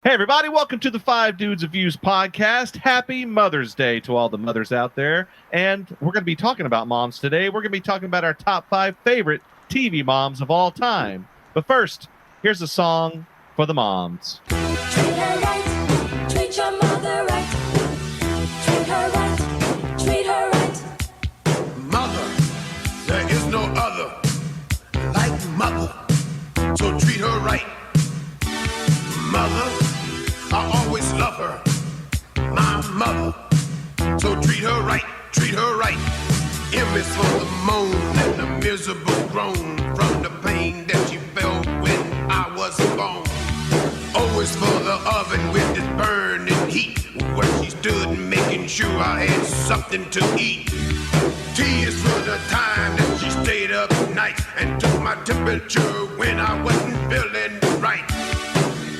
Hey, everybody, welcome to the Five Dudes of Views podcast. Happy Mother's Day to all the mothers out there. And we're going to be talking about moms today. We're going to be talking about our top 5 favorite TV moms of all time. But first, here's a song for the moms. Treat her right, treat your mother right. Treat her right, treat her right. Mother, there is no other like mother, so treat her right. Mother, I always love her, my mother, so treat her right, treat her right. M is for the moan and the miserable groan from the pain that she felt when I was born. O is for the oven with its burning heat, where she stood making sure I had something to eat. T is for the time that she stayed up night and took my temperature when I wasn't feeling right.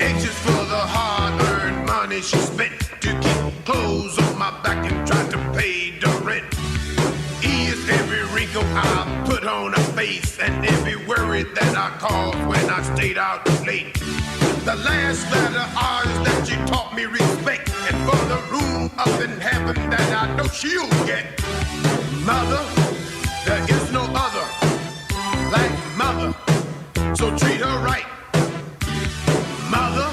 H is for the hard-earned money she spent to keep clothes on my back and try to pay the rent. E is every wrinkle I put on her face and every worry that I caused when I stayed out late. The last letter R is that she taught me respect, and for the room up in heaven that I know she'll get. Mother, there is no other like mother, so treat her right. Mother,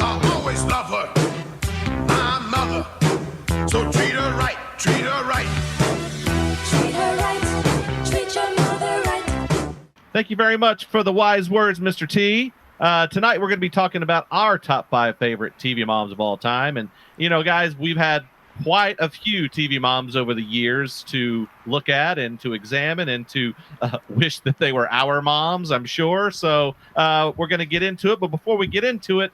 I always love her, my mother, so treat her right, treat her right. Treat her right, treat your mother right. Thank you very much for the wise words, Mr. T. Tonight, we're going to be talking about our top 5 favorite TV moms of all time. And, you know, guys, we've had quite a few TV moms over the years to look at and to examine and to wish that they were our moms, I'm sure. So we're going to get into it. But before we get into it,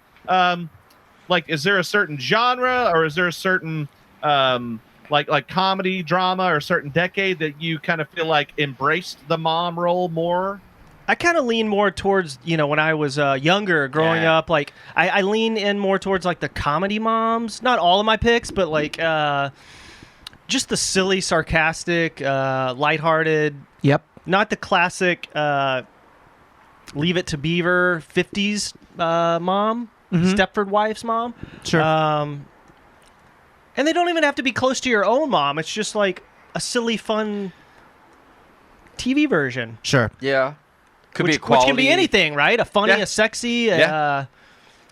is there a certain genre or is there a certain like comedy, drama, or a certain decade that you kind of feel like embraced the mom role more? I kind of lean more towards, when I was younger, growing up, like I lean in more towards like the comedy moms. Not all of my picks, but like just the silly, sarcastic, lighthearted. Yep. Not the classic Leave It to Beaver 50s mom, Stepford Wife's mom. Sure. And they don't even have to be close to your own mom. It's just like a silly, fun TV version. Sure. Yeah. Which can be anything, right? A funny, Yeah. a sexy, Yeah.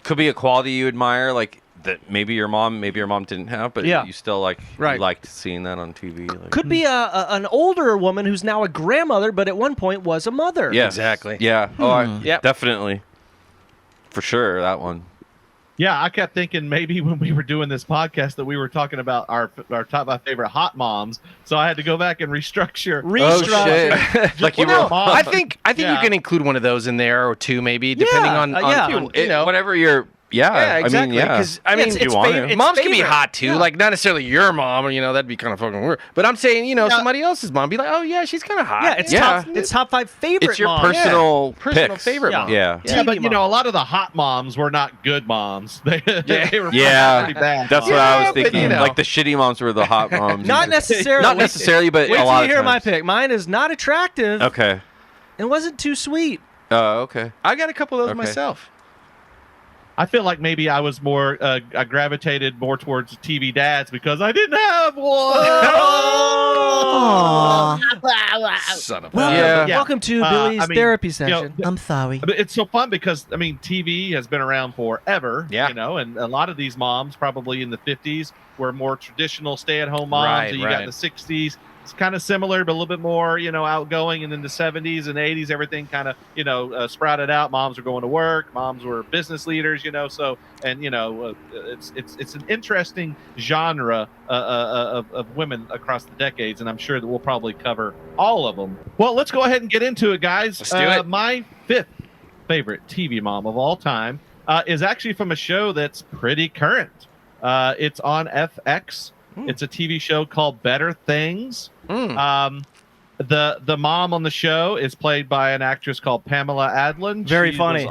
Could be a quality you admire, like that maybe your mom didn't have, but Yeah. you still you Right. liked seeing that on TV. could be an older woman who's now a grandmother, but at one point was a mother. Yeah, Exactly. Yeah. Yep. Definitely. For sure, that one. Yeah, I kept thinking maybe when we were doing this podcast that we were talking about our top 5 favorite hot moms. So I had to go back and restructure. shit. Like you Well, were no, I think Yeah. you can include one of those in there or two, maybe, depending on whatever your exactly. Because if you want to. moms can be favorite. hot too, like not necessarily your mom, that'd be kind of fucking weird. But I'm saying, somebody else's mom, be like, oh yeah, she's kind of hot. Yeah, it's top 5 favorite It's your moms. personal personal picks. favorite Yeah. mom. Yeah. Yeah, but TV a lot of the hot moms were not good moms. They were Yeah. pretty bad. That's moms. what I was but, thinking. you know. Like the shitty moms were the hot moms. Not necessarily. Not necessarily, but Wait a till lot you of hear my times. pick. Mine is not attractive Okay. and wasn't too sweet. Okay. I got a couple of those Okay. myself. I feel like maybe I was more, I gravitated more towards TV dads because I didn't have one. Son of a. Yeah. Welcome to Billy's therapy session. I'm sorry. But it's so fun because, TV has been around forever. Yeah. And a lot of these moms, probably in the 50s, were more traditional stay-at-home moms. Right, and you got right. the 60s. It's kind of similar, but a little bit more, outgoing. And then the 70s and 80s, everything kind of, sprouted out. Moms were going to work. Moms were business leaders, So, and, it's an interesting genre of women across the decades. And I'm sure that we'll probably cover all of them. Well, let's go ahead and get into it, guys. Let's do it. My 5th favorite TV mom of all time is actually from a show that's pretty current. It's on FX. It's a TV show called Better Things. The mom on the show is played by an actress called Pamela Adlon. Very She funny.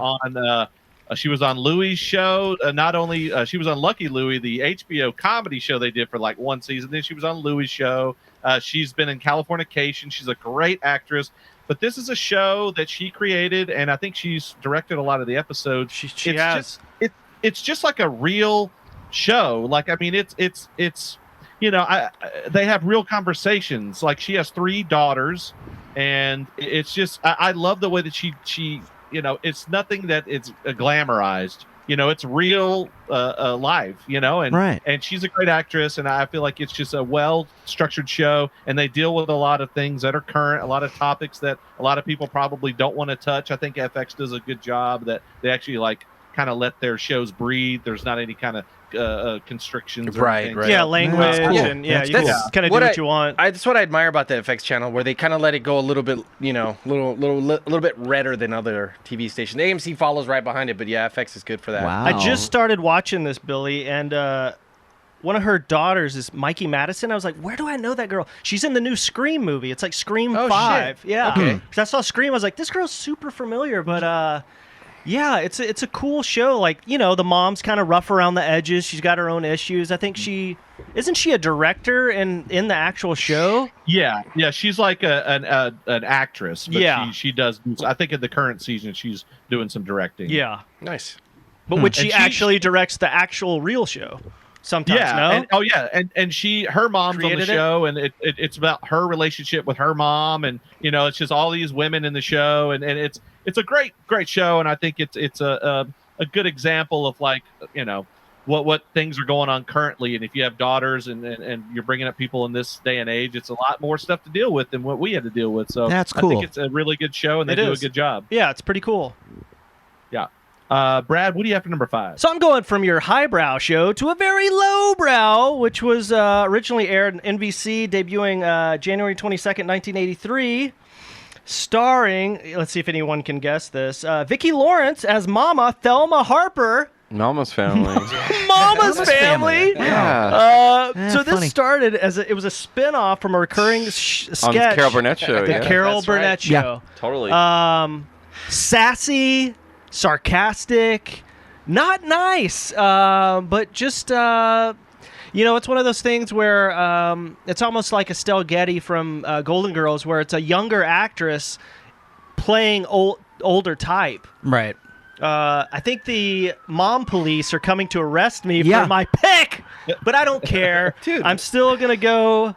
She was on Louis' show. Not only she was on Lucky Louie, the HBO comedy show they did for like one season. Then she was on Louis' show. She's been in Californication. She's a great actress. But this is a show that she created, and I think she's directed a lot of the episodes. She has. it's just like a real show. Like, I mean, it's you know, they have real conversations. Like, she has 3 daughters, and it's just I love the way that she you know, it's nothing that it's glamorized. You know, it's real life, you know, and Right. and she's a great actress, and I feel like it's just a well-structured show, and they deal with a lot of things that are current, a lot of topics that a lot of people probably don't want to touch. I think FX does a good job that they actually like kind of let their shows breathe. There's not any kind of constrictions. Or Right, anything. right. Yeah, language, cool. and That's you cool. can kind of do What what you want. That's what I admire about the FX channel, where they kind of let it go a little bit, you know, a little bit redder than other TV stations. AMC follows right behind it, but yeah, FX is good for that. Wow. I just started watching this, Billy, and one of her daughters is Mikey Madison. I was like, where do I know that girl? She's in the new Scream movie. It's like Scream Oh, 5. shit. Yeah. Okay. 'Cause I saw Scream. I was like, this girl's super familiar, but yeah, it's a cool show. Like, you know, the mom's kind of rough around the edges. She's got her own issues. I think isn't she a director in the actual show? Yeah. She's like an actress. But Yeah. she does. I think in the current season, she's doing some directing. Yeah. Nice. But which And she she- actually directs the actual real show. Sometimes, Yeah, no? and her mom's on Created the it? show, and it's about her relationship with her mom, and you know, it's just all these women in the show, and it's a great show, and I think it's a good example of, like, you know, what things are going on currently, and if you have daughters and you're bringing up people in this day and age, it's a lot more stuff to deal with than what we had to deal with. So That's I cool. think it's a really good show, and they It do is. a good job. Yeah, it's pretty cool. Yeah. Brad, what do you have for number 5? So I'm going from your highbrow show to a very lowbrow, which was originally aired on NBC, debuting January 22nd, 1983, starring, let's see if anyone can guess this, Vicki Lawrence as Mama Thelma Harper. Mama's Family. Mama's Family. Yeah. So this funny. started as it was a spin-off from a recurring sketch. On the Carol Burnett show. The Yeah. Carol That's right. Burnett Yeah. show. Totally. Sassy, sarcastic, not nice, but just you know, it's one of those things where it's almost like Estelle Getty from Golden Girls, where it's a younger actress playing older type. Right. I think the mom police are coming to arrest me Yeah. for my pick, but I don't care. Dude. I'm still gonna go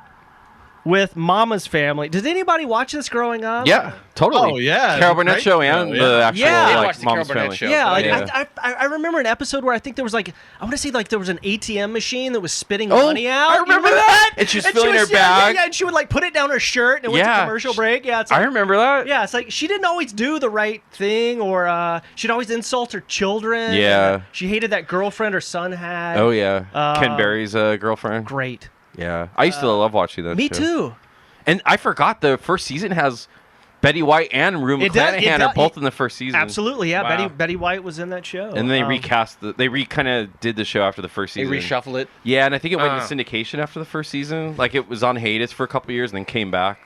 with Mama's Family. Did anybody watch this growing up? yeah, totally. Oh, yeah. Carol It's a Burnett great show show, and yeah. the actual Yeah. I watched like the Carol Mom's Burnett Family. show. Yeah, like Yeah. I remember an episode where I think there was like, I want to say like there was an ATM machine that was spitting Oh, money out. I You remember that. And she was filling her bag. Yeah, and she would like put it down her shirt and it went to Yeah. commercial break. Yeah, it's I like, remember that. yeah, it's like she didn't always do the right thing, or she'd always insult her children. Yeah. She hated that girlfriend her son had. Oh yeah. Ken Berry's girlfriend. Great. Yeah. I used to love watching that. Me show. too. And I forgot the first season has Betty White and Rue It does- it McClanahan does- are both in the first season. Absolutely, yeah. Wow. Betty White was in that show. And then they recast kind of did the show after the first They season. reshuffle it. Yeah, and I think it went into syndication after the first season. Like it was on hiatus for a couple years and then came back.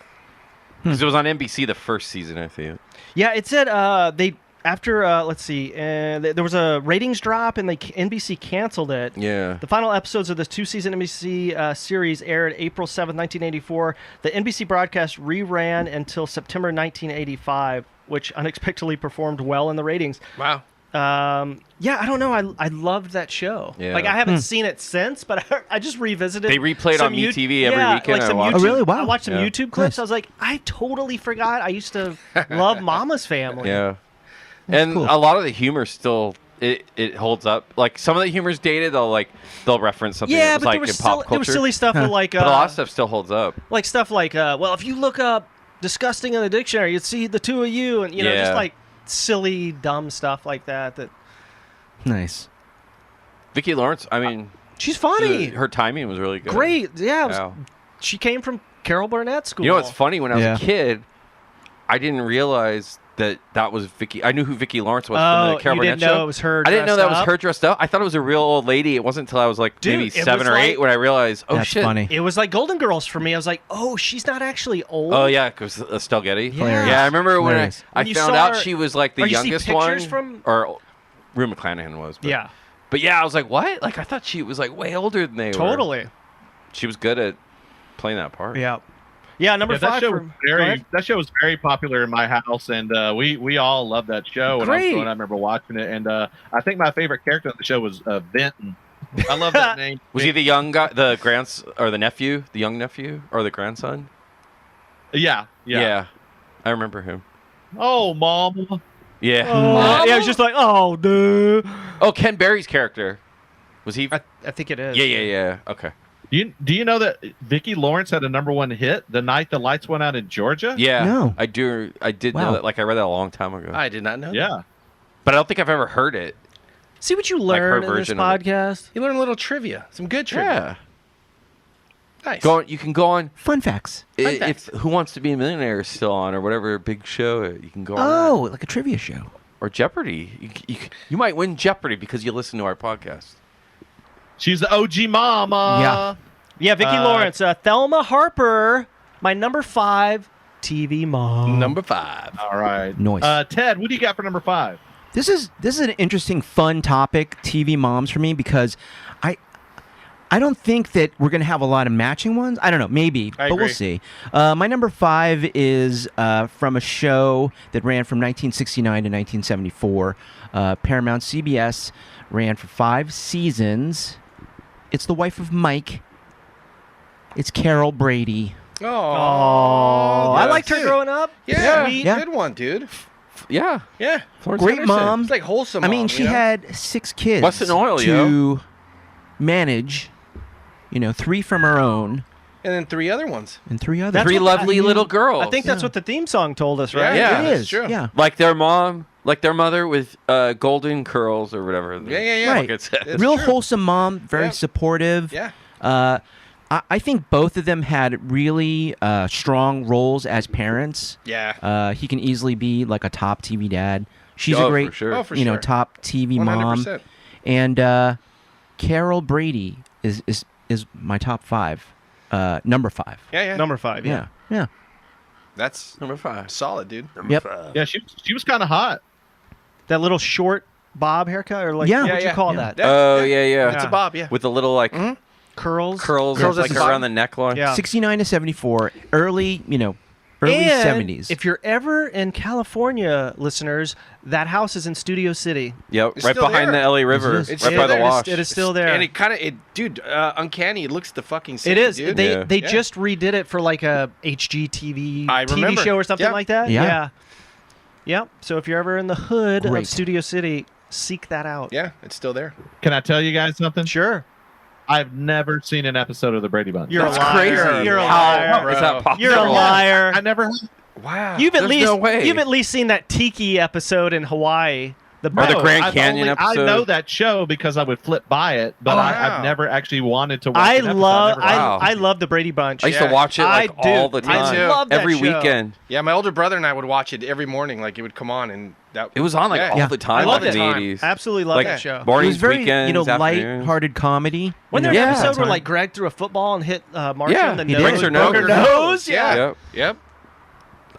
Because it was on NBC the first season, I think. Yeah, it said they after let's see, there was a ratings drop and NBC canceled it. Yeah. The final episodes of this 2-season NBC series aired April 7th, 1984. The NBC broadcast reran until September 1985, which unexpectedly performed well in the ratings. Wow. Yeah, I don't know. I loved that show. Yeah. Like I haven't seen it since, but I just revisited. They replay it some on MeTV every weekend. Like I some watch YouTube, it. Oh, really? Wow. I watched some Yeah. YouTube clips. I was like, I totally forgot. I used to love Mama's Family. Yeah. And cool. a lot of the humor still it holds up. Like some of the humor's dated, they'll reference something Yeah, that was but like there was in still pop there was culture. silly stuff with like But a lot of stuff still holds up. like stuff like well, if you look up disgusting in the dictionary, you'd see the two of you, and you know, just Yeah. like silly, dumb stuff like that. That Nice. Vicki Lawrence, I mean, she's funny, her timing was really good. great. Yeah, Yeah. she came from Carol Burnett School. You know what's funny? When I was Yeah. a kid, I didn't realize that was Vicki. I knew who Vicki Lawrence was from Oh, the Carol you Burnett didn't know show. it was her I didn't know dressed that was up? her dressed up. I thought it was a real old lady. It wasn't until I was like Dude, maybe it 7 was or like- 8 when I realized, oh That's shit. funny. It was like Golden Girls for me. I was like, oh, she's not actually old. Oh yeah, because Estelle Getty. Hilarious. Yeah, I remember when Hilarious. I When you found saw out her- she was like the or you see youngest pictures one. from- Or Rue McClanahan was. But, Yeah, But yeah, I was like, what? Like I thought she was like way older than they were. totally. She was good at playing that part. Yeah. Yeah, number Yeah, that five. show For, was go ahead. very popular in my house, and we all loved that show. When I was Great. growing up, I remember watching it, and I think my favorite character on the show was Benton. I love that name. Was he the young guy, the or the nephew, the young nephew, or the grandson? Yeah. I remember him. Oh, mom. Yeah. Yeah, I was just like, oh, dude. Oh, Ken Berry's character. Was he? I think it is. Yeah. Okay. Do you know that Vicki Lawrence had a #1 hit the night the lights went out in Georgia? Yeah. No. I do. I did Wow. know that. Like I read that a long time ago. I did not know. Yeah. But I don't think I've ever heard it. See what you her learn in this version of it. podcast? You learn a little trivia, some good trivia. Nice. Go on, you can go on. Fun facts. If Who Wants to Be a Millionaire is still on, or whatever big show, you can go on. Oh, like a trivia show. that. Or Jeopardy. You might win Jeopardy because you listen to our podcast. She's the OG mama. Yeah, Vicki Lawrence. Thelma Harper, my number 5 TV mom. Number 5. All right. Nice. Ted, what do you got for number 5? This is an interesting, fun topic, TV moms, for me, because I don't think that we're going to have a lot of matching ones. I don't know, maybe, I but we'll agree. see. My number 5 is from a show that ran from 1969 to 1974. Paramount CBS ran for 5 seasons. It's The Wife of Mike. It's Carol Brady. Oh, I liked her growing up. Yeah, Sweet. Yeah. good one, dude. Yeah. Yeah, Florence Great Henderson. mom. it's like wholesome. I mean, mom, she you know? had 6 kids Western Oil, to manage. 3 from her own and then 3 other ones. and 3 others. That's Three what lovely little girls. I think that's what the theme song told us, right? Yeah. It that's is. true. Yeah. like their mom, like their mother with golden curls or whatever. Yeah. Right. It said. It's Real true. wholesome mom, very Yeah. supportive. Yeah. I think both of them had really strong roles as parents. Yeah. He can easily be like a top TV dad. She's Oh, a great, for sure. Oh, for you know, sure. top TV mom. 100%. And Carol Brady is my top 5, number 5. Yeah. Number 5. Yeah. Yeah. That's Number 5. solid, dude. Yep. Yeah, she was kind of hot. That little short bob haircut, or like, Yeah. what'd you Yeah, call yeah. that? Oh yeah. It's a bob. Yeah. With the little like Curls. curls, Curls at like the bottom. around the neckline. Yeah. 69 to 74, early And 70s. if you're ever in California, listeners, that house is in Studio City. Yep. It's right still behind there. the LA River. It's Right still by the there. wash. It is still there. And it kind of, dude, uncanny. It looks the fucking same. It is. Dude. They Yeah. they Yeah. just redid it for like a HGTV I TV remember. show or something Yeah. like that. Yeah. Yep. So if you're ever in the hood Great. of Studio City, seek that out. Yeah, it's still there. Can I tell you guys something? Sure. I've never seen an episode of the Brady Bunch. You're That's a liar. crazy. You're a How liar. is that possible? You're a liar. I never. Wow. You've at There's least no way. you've at least seen that Tiki episode in Hawaii. The Or the No, Grand I've Canyon only- episode. I know that show because I would flip by it, but Oh, wow. I've never actually wanted to watch I an episode. love Never- Wow. I love the Brady Bunch. I used Yeah. to watch it like I do. all the I time. too. love that Every show. weekend. Yeah, my older brother and I would watch it every morning. Like it would come on, and that It was on like Yeah. all Yeah. the time I loved in the it. 80s. Absolutely love Like that show. it mornings, was very, weekends, afternoons. light-hearted comedy. When there you an know, episode that where time. like Greg threw a football and hit Marcia Yeah, in the he nose, breaks her broke her nose. nose. Yeah. Yep. Yep.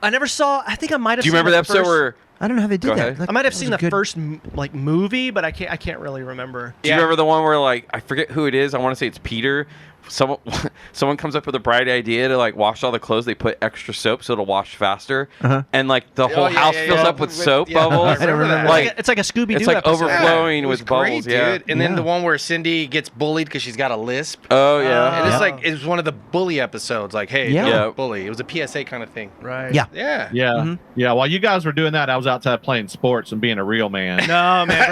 I never saw. I think I might have. Do you seen remember the the episode first- where? I don't know how they did Go that. ahead. Like, I might have that seen was the a good- first like movie, but I can't really remember. Do you Yeah. remember the one where like I forget who it is? I want to say it's Peter. Someone comes up with a bright idea to like wash all the clothes. They put extra soap so it'll wash faster, and like the whole yeah, house yeah, fills yeah. up with soap Yeah. bubbles. I don't remember Like It's like a Scooby Doo. it's like episode. overflowing It was with bubbles. great, Yeah. dude. And then Yeah. the one where Cindy gets bullied because she's got a lisp. Oh yeah. And it's Yeah. like it was one of the bully episodes. Like, hey, Yeah. don't Yeah. bully. It was a PSA kind of thing. Right. Yeah. Yeah. Yeah, yeah. While you guys were doing that, I was outside playing sports and being a real man. No man,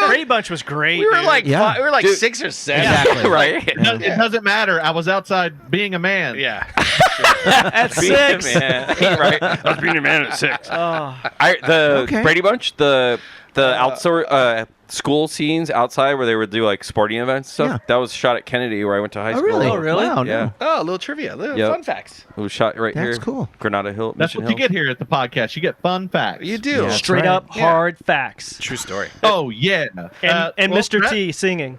Brady Bunch was great. We were dude. like Yeah. we were like Dude. 6 or 7. Exactly. right. It doesn't matter. I was outside being a man. Yeah. at Being a 6. man. right. I was being a man at 6. Oh, The Okay. Brady Bunch, the outdoor school scenes outside where they would do like sporting events and stuff. Yeah. That was shot at Kennedy where I went to high Oh, school. really? Oh, really? Wow, Yeah. no. Oh, a little trivia, little Yep. fun facts. It was shot right here. That's cool. Granada Hill. That's Mission what you Hills. get here at the podcast. You get fun facts. You do. Yeah. That's straight right. up Yeah. hard facts. True story. Oh yeah. And Well, Mr. Brett, T singing.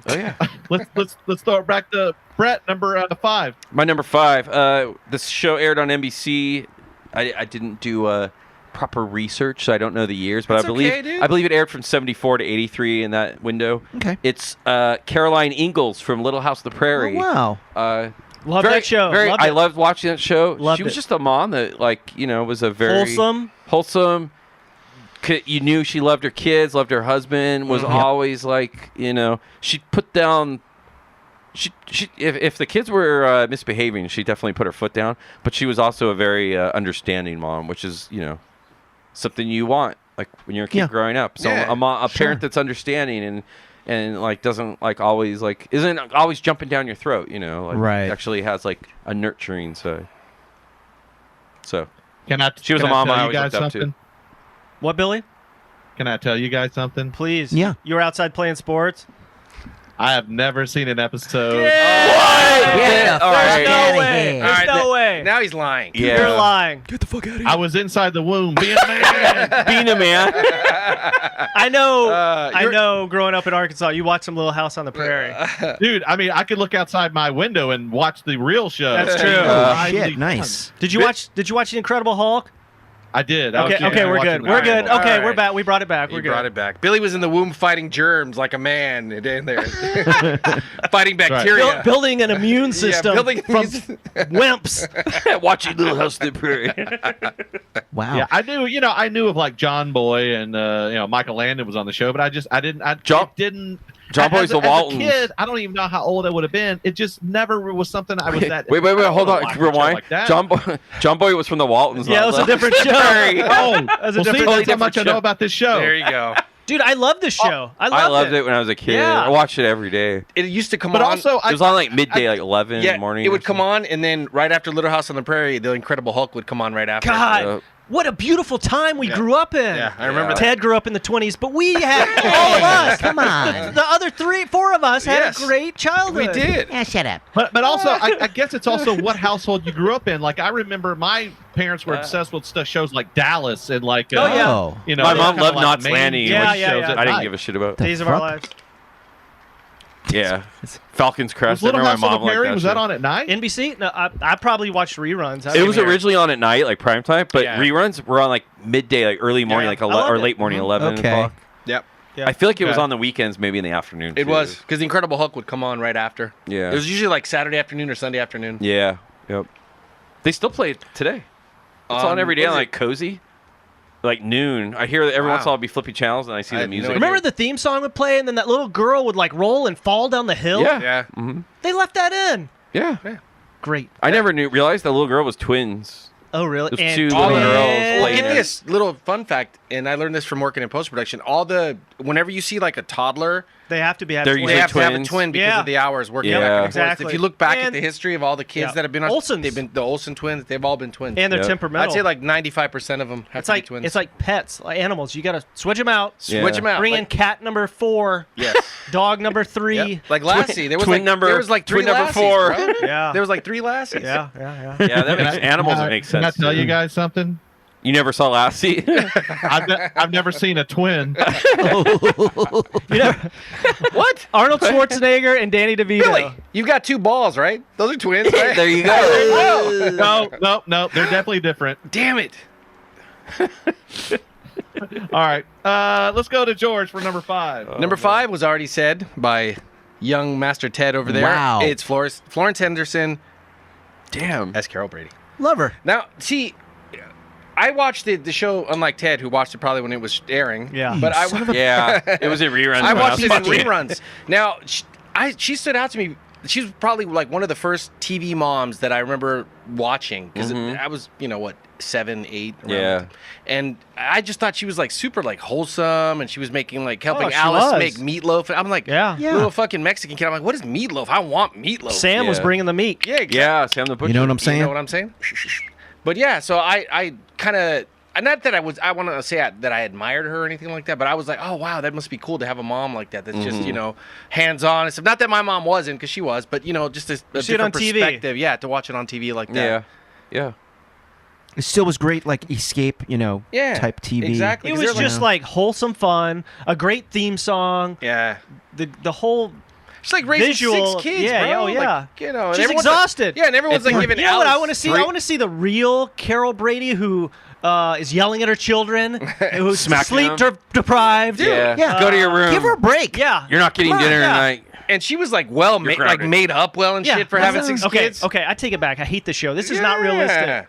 Oh yeah. Let's throw it back to Brett, number 5. My number 5. This show aired on NBC. I didn't do proper research, so I don't know the years, but That's I believe okay, dude. I believe it aired from 74 to 83 in that window. Okay. It's Caroline Ingalls from Little House on the Prairie. Oh, wow. Love that show. Loved I it. loved watching that show. Loved She was it. just a mom that, like, was a very Wholesome. You knew she loved her kids, loved her husband. Was always like, she put down. She if the kids were misbehaving, she definitely put her foot down. But she was also a very understanding mom, which is something you want, like when you're a kid growing up. So a parent that's understanding and like doesn't like always like isn't always jumping down your throat, like Right. actually has like a nurturing side. So She was a mom I you always guys looked up to. something? What, Billy? Can I tell you guys something? Please. Yeah. You were outside playing sports? I have never seen an episode. Yeah, All right. No way. All right, There's no way. Now he's lying. Yeah. You're lying. I was inside the womb being a man. Being a man. I know. I know. Growing up in Arkansas, you watched some Little House on the Prairie. Dude, I mean, I could look outside my window and watch the real show. That's true. Lively Shit, fun. nice. Did you watch The Incredible Hulk? I did. I was Okay. Okay. We're watching good. the We're good. Bible. Okay. All right. We're back. We brought it back. He We're good. brought it back. Billy was in the womb fighting germs like a man in there. Fighting right. bacteria. Building an immune system building from wimps. Watching Little House on the Prairie. Wow. Yeah, I knew of like John Boy and Michael Landon was on the show, but I didn't. John Boy's the as a Waltons. kid, I don't even know how old I would have been. It just never was something I was that. Wait, I don't hold wanna on. watch a show Rewind. like that. John Boy was from the Waltons. Yeah, it was a different show. Oh, That's a well, see, different- that's how much I know about this show. There you go. Dude, I love this show. I loved it when I was a kid. Yeah. I watched it every day. It used to come But on. also, It was on like midday, like 11 in the morning. it or would come something. on, and then right after Little House on the Prairie, The Incredible Hulk would come on right after. God, what a beautiful time we grew up in. Yeah, I remember that. Ted grew up in the 20s, but we had all of us. Come on. The other 4 of us had Yes. a great childhood. We did. Yeah, shut up. But also, I guess it's also what household you grew up in. Like I remember my parents were obsessed with shows like Oh, Dallas and yeah. My mom loved Knots main Landing. Yeah, shows yeah, yeah. at I didn't night. give a shit about. Days of Our fuck? Lives. Yeah, Falcon's Crest. Was I Little remember House my on mom the liked Prairie? that Was show. that on at night? NBC? No, I probably watched reruns. It was originally on at night, like prime time, but Yeah. reruns were on like midday, like early morning, Yeah. like I loved or it. late morning, 11 Okay. o'clock. Yep. Yeah. I feel like it was Okay. on the weekends, maybe in the afternoon. It too. was because The Incredible Hulk would come on right after. Yeah. It was usually like Saturday afternoon or Sunday afternoon. Yeah. Yep. They still play it today. It's on every day what on is like Cozy, like noon. I hear that every once in a while I'll be flipping channels and I see I the had no music. idea. Remember the theme song would play, and then that little girl would like roll and fall down the hill? Yeah. Yeah. Mm-hmm. They left that in. Yeah. Great. I never realized that little girl was twins. Oh, really? Those And two All little the- girls twins. Well, playing get it. this little fun fact, and I learned this from working in post production. Whenever you see like a toddler, They have to be They're twins. they usually have to have a twins. twin because Yeah. of the hours working Yeah. back and forth. Exactly. If you look back at And- the history of all the kids Yeah. that have been on, Olsons. they've been the Olsen twins. They've all been twins. And they're Yep. temperamental. I'd say like 95% of them have it's to like be twins. it's like pets, like animals. You got to switch them out. Yeah. Switch them out. Bring in like, cat number 4, yes. dog number 3. Yep. Like Lassie, there was twin like number- there was like twin 3 number Lassies, 4. bro. Yeah. There was like 3 Lassies. Yeah. Yeah, that makes animals Can I- make sense. Can I tell you too. guys something? You never saw Lassie? I've never seen a twin. You know, What? Arnold Schwarzenegger and Danny DeVito. Billy, you've got 2 balls, right? Those are twins, right? there you go. No, they're definitely different. Damn it. All right, let's go to George for number 5. Number 5 was already said by young Master Ted over there. Wow. It's Florence Henderson Damn. as Carol Brady. Love her. Now, see, I watched the show, unlike Ted, who watched it probably when it was airing. Yeah. But I, Yeah, it was in reruns. I when watched was it in fucking- reruns. Now, she stood out to me. She was probably like one of the first TV moms that I remember watching because I was, 7, 8. around Yeah. that time. And I just thought she was like super like wholesome, and she was making like helping she Alice was. make meatloaf. I'm like, Yeah. little fucking Mexican kid. I'm like, what is meatloaf? I want meatloaf. Sam was Yeah. bringing the meat. Yeah, exactly. Yeah, Sam the Butcher. You know what I'm saying? You know what I'm saying? But yeah, so I kind of, not that I want to say that I admired her or anything like that, but I was like, oh wow, that must be cool to have a mom like that. That's just hands on and stuff. Not that my mom wasn't, because she was, but just a see it on different TV. perspective. Yeah, to watch it on TV like that. Yeah. Yeah. It still was great, like Escape, Yeah, type TV. exactly. It 'Cause was they're just like wholesome fun, a great theme song, yeah. the whole. It's like raising Visual- 6 kids, yeah, bro. oh, yeah. Like, and She's everyone's exhausted. yeah, and everyone's like giving You know what I Alice want to see? three- I want to see the real Carol Brady who is yelling at her children, who's Smacking sleep them. deprived. Yeah. Yeah. Go to your room. Give her a break. Yeah. You're not getting Come on, dinner yeah. tonight. and she was like grounded. made up well and shit for having 6 okay, kids. Okay, I take it back. I hate the show. This is not realistic.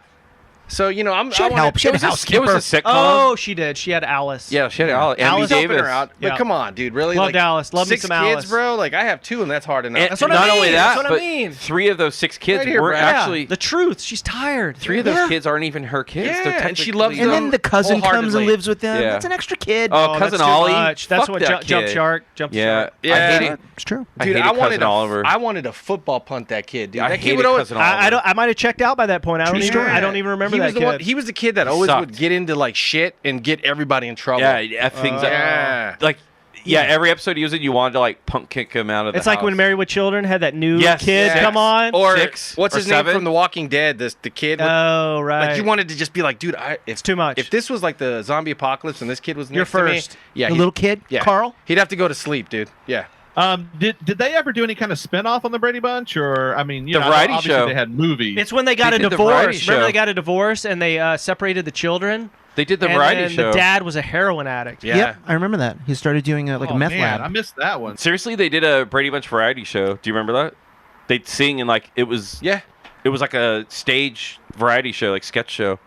So you know, She had help. She had a It housekeeper. was a sitcom. Oh, she did. She had Alice. Yeah, she had Andy Alice helping Davis. her out. Yeah. But come on, dude, really? Loved like, Alice. Love me 6 some kids, Alice. bro. Like I have 2, and that's hard enough. And That's what I not mean. only That's that, what I but mean. 3 of those 6 kids Right here, were Brad. actually The truth. She's tired. 3 of those kids aren't even her kids. Yeah, They're and she technically- loves And then the cousin comes and wholeheartedly. lives with them. Yeah. That's an extra kid. Oh, Oh, cousin that's too Ollie. much. That's Fuck what that Jump kid. Shark. Jump Yeah, Shark. Yeah. I hated. It's true. I Dude, hated I wanted cousin to, Oliver. I wanted to football punt that kid, dude. I That kid hated would always. cousin Oliver. I don't. I might have checked out by that point. I don't True even. story. I don't even remember he that was the kid. one. He was the kid that always Sucked. would get into like shit and get everybody in trouble. Yeah, things. Yeah. Like, yeah, every episode he was in, you wanted to like punk kick him out of the It's like when house. Married with Children had that new Yes, kid yes. come on. Or 6 what's or his 7? name from The Walking Dead? The kid. With, Oh right. like you wanted to just be like, dude, it's too much. If this was like the zombie apocalypse and this kid was You're next to me, first. yeah, The he'd- little kid, yeah, Carl. he'd have to go to sleep, dude. Yeah. Did they ever do any kind of spinoff on the Brady Bunch, or I mean, you The know, variety obviously show. they had movies. It's when they got They a did the variety divorce. Remember show. they got a divorce and they separated the children. They did the and variety then show. The dad was a heroin addict. Yeah. Yep, I remember that. He started doing like a Oh, meth man, lab. I missed that one. Seriously, they did a Brady Bunch variety show. Do you remember that? They'd sing and like it was. Yeah. It was like a stage variety show, like sketch show.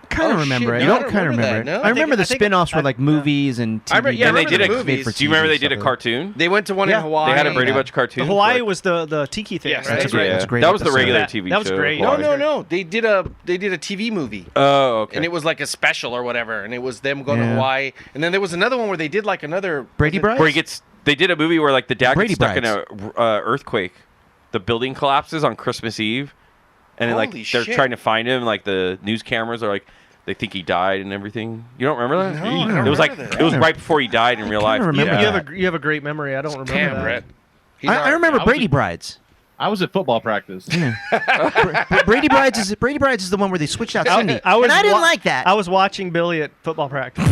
kind of Oh, remember shit, it. no, I I don't kind of remember remember that, it. no. I remember the I think- spin-offs were like movies and TV. I remember- yeah, I and they remember did the a. movies. Do you remember they did a stuff. cartoon? They went to one Yeah. in Hawaii. They had a Brady yeah. Bunch cartoon. The Hawaii but- was the tiki thing, Yes, right? that's great. Yeah. That's a great That was the episode. regular That- TV that was show. great. No, Hawaii. no. They did a TV movie. Oh, okay. And it was like a special or whatever, and it was them going to Yeah. Hawaii. And then there was another one where they did like another Brady was it- Brides? where he gets. They did a movie where like the dad Brady gets stuck in Brides. a earthquake. The building collapses on Christmas Eve, and then, like Holy they're shit. trying to find him. Like the news cameras are like. They think he died and everything. You don't remember that? No, I don't it was like remember that. it was right before he died in real life. kinda remember You that. have a great memory. I don't remember Damn, that. Brett. He's I remember I was Brady a- Brides. I was at football practice. Brady Brides is the one where they switched out Cindy, I was and I didn't wa- like that. I was watching Billy at football practice.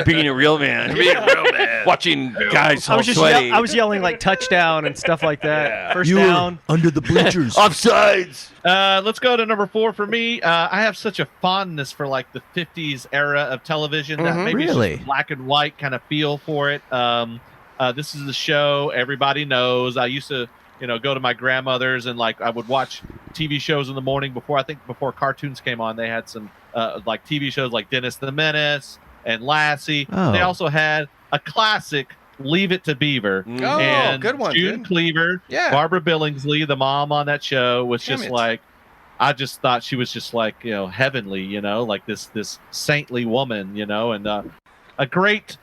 Being a real man. Being a real man. Watching guys I all was just sweaty. I was yelling like touchdown and stuff like that. First you down. were under the bleachers. Offsides. Let's go to number 4 for me. I have such a fondness for like the 50s era of television that maybe it's Really? just black and white kind of feel for it. This is the show everybody knows. I used to, go to my grandmother's and like I would watch TV shows in the morning before cartoons came on. They had some like TV shows like Dennis the Menace and Lassie. Oh. They also had a classic Leave It to Beaver. Oh, And good one, June dude. Cleaver, Yeah. Barbara Billingsley, the mom on that show, was Damn just it. like, I just thought she was just like, heavenly, like this saintly woman, and a great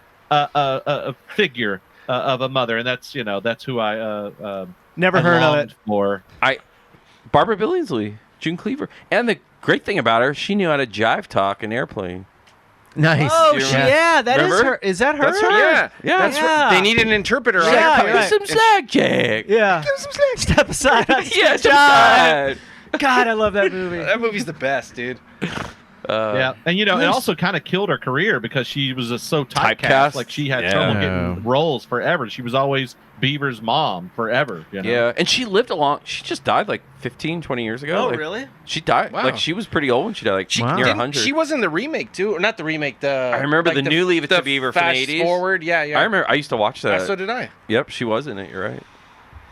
figure of a mother, and that's who I Never I heard of longed it. for. Barbara Billingsley, June Cleaver, and the great thing about her, she knew how to jive talk an airplane. Nice. Oh, You yeah, that is remember? her. Is that her? That's her. Yeah. Yeah. That's Yeah. right. They need an interpreter. on Yeah, airplanes. right. Some slack, Jack. Yeah. Step aside. Yeah, some God. slack. God, I love that movie. That movie's the best, dude. Yeah, and it also kind of killed her career because she was just so typecast. Typecast? Like she had Yeah. trouble Oh. getting roles forever. She was always Beaver's mom forever. Yeah, and she lived she just died like 15, 20 years ago. Oh, Like, really? She died. Wow. Like she was pretty old when she died, like Wow. near Didn't- 100. She was in the remake too, or not the remake. I remember the new Leave It to Beaver from the fast 80s. Forward, yeah. I remember I used to watch that. So did I. Yep, she was in it. You're right.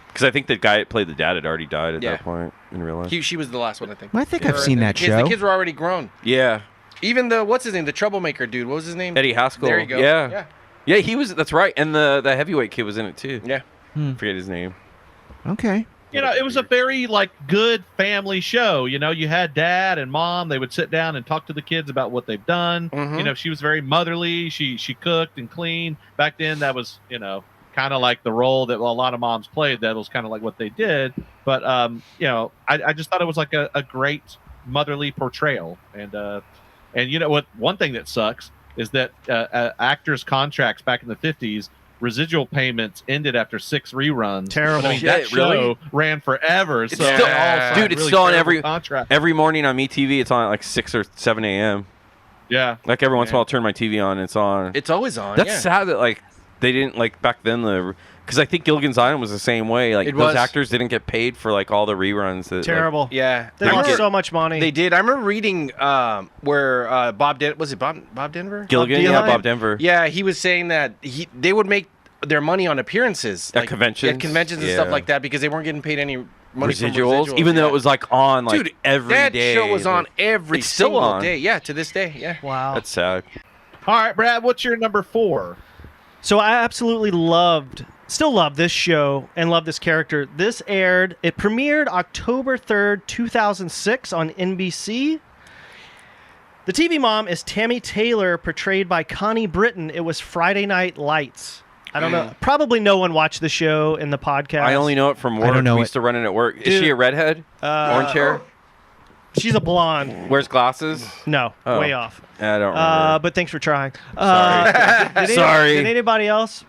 Because I think the guy that played the dad had already died at Yeah. that point in real life. She was the last one, I think. I think I've seen that The show. kids were already grown. Yeah, Even what's his name? The troublemaker dude. What was his name? Eddie Haskell. There you go. Yeah. Yeah, he was. That's right. And the heavyweight kid was in it too. Yeah. Forget his name. Okay. It was a very like good family show. You had dad and mom. They would sit down and talk to the kids about what they've done. Mhm. She was very motherly. She cooked and cleaned. Back then, that was kind of like the role that a lot of moms played. That was kind of like what they did. But I just thought it was like a great motherly portrayal. And you know what? One thing that sucks is that actors' contracts back in the 50s. Residual payments ended after 6 reruns. Terrible. But, I mean, that Shit, show really? ran forever. So still- they all signed dude, it's really still on terrible every- contract. Every morning on MeTV, it's on at like 6 or 7 a.m. Yeah, Like every once in a while, I'll turn my TV on and it's on. It's always on. That's yeah. sad that like they didn't like back then because I think Gilligan's Island was the same way. Like It those was. actors didn't get paid for like all the reruns. That, like- Terrible. Yeah. They I lost remember- so much money. They did. I remember reading where was it Bob Denver? Gilligan, Bob yeah, Dylan? Bob Denver. Yeah, he was saying that they would make their money on appearances At conventions? and Yeah. stuff like that because they weren't getting paid any money from Residuals, even though yeah. it was like on like Dude, every that day. show was on every It's still single on. day. Yeah, to this day. Yeah. Wow. That's sad. All right, Brad, what's your number 4? So I absolutely still love this show and love this character. It premiered October 3rd, 2006 on NBC. The TV mom is Tammy Taylor, portrayed by Connie Britton. It was Friday Night Lights. I don't know. Probably no one watched the show in the podcast. I only know it from work. don't know We it. used to run it at work. Is Dude. she a redhead? Orange hair? She's a blonde. Wears glasses? No, Oh. way off. I don't remember. But thanks for trying. Sorry. Sorry. Did anybody else?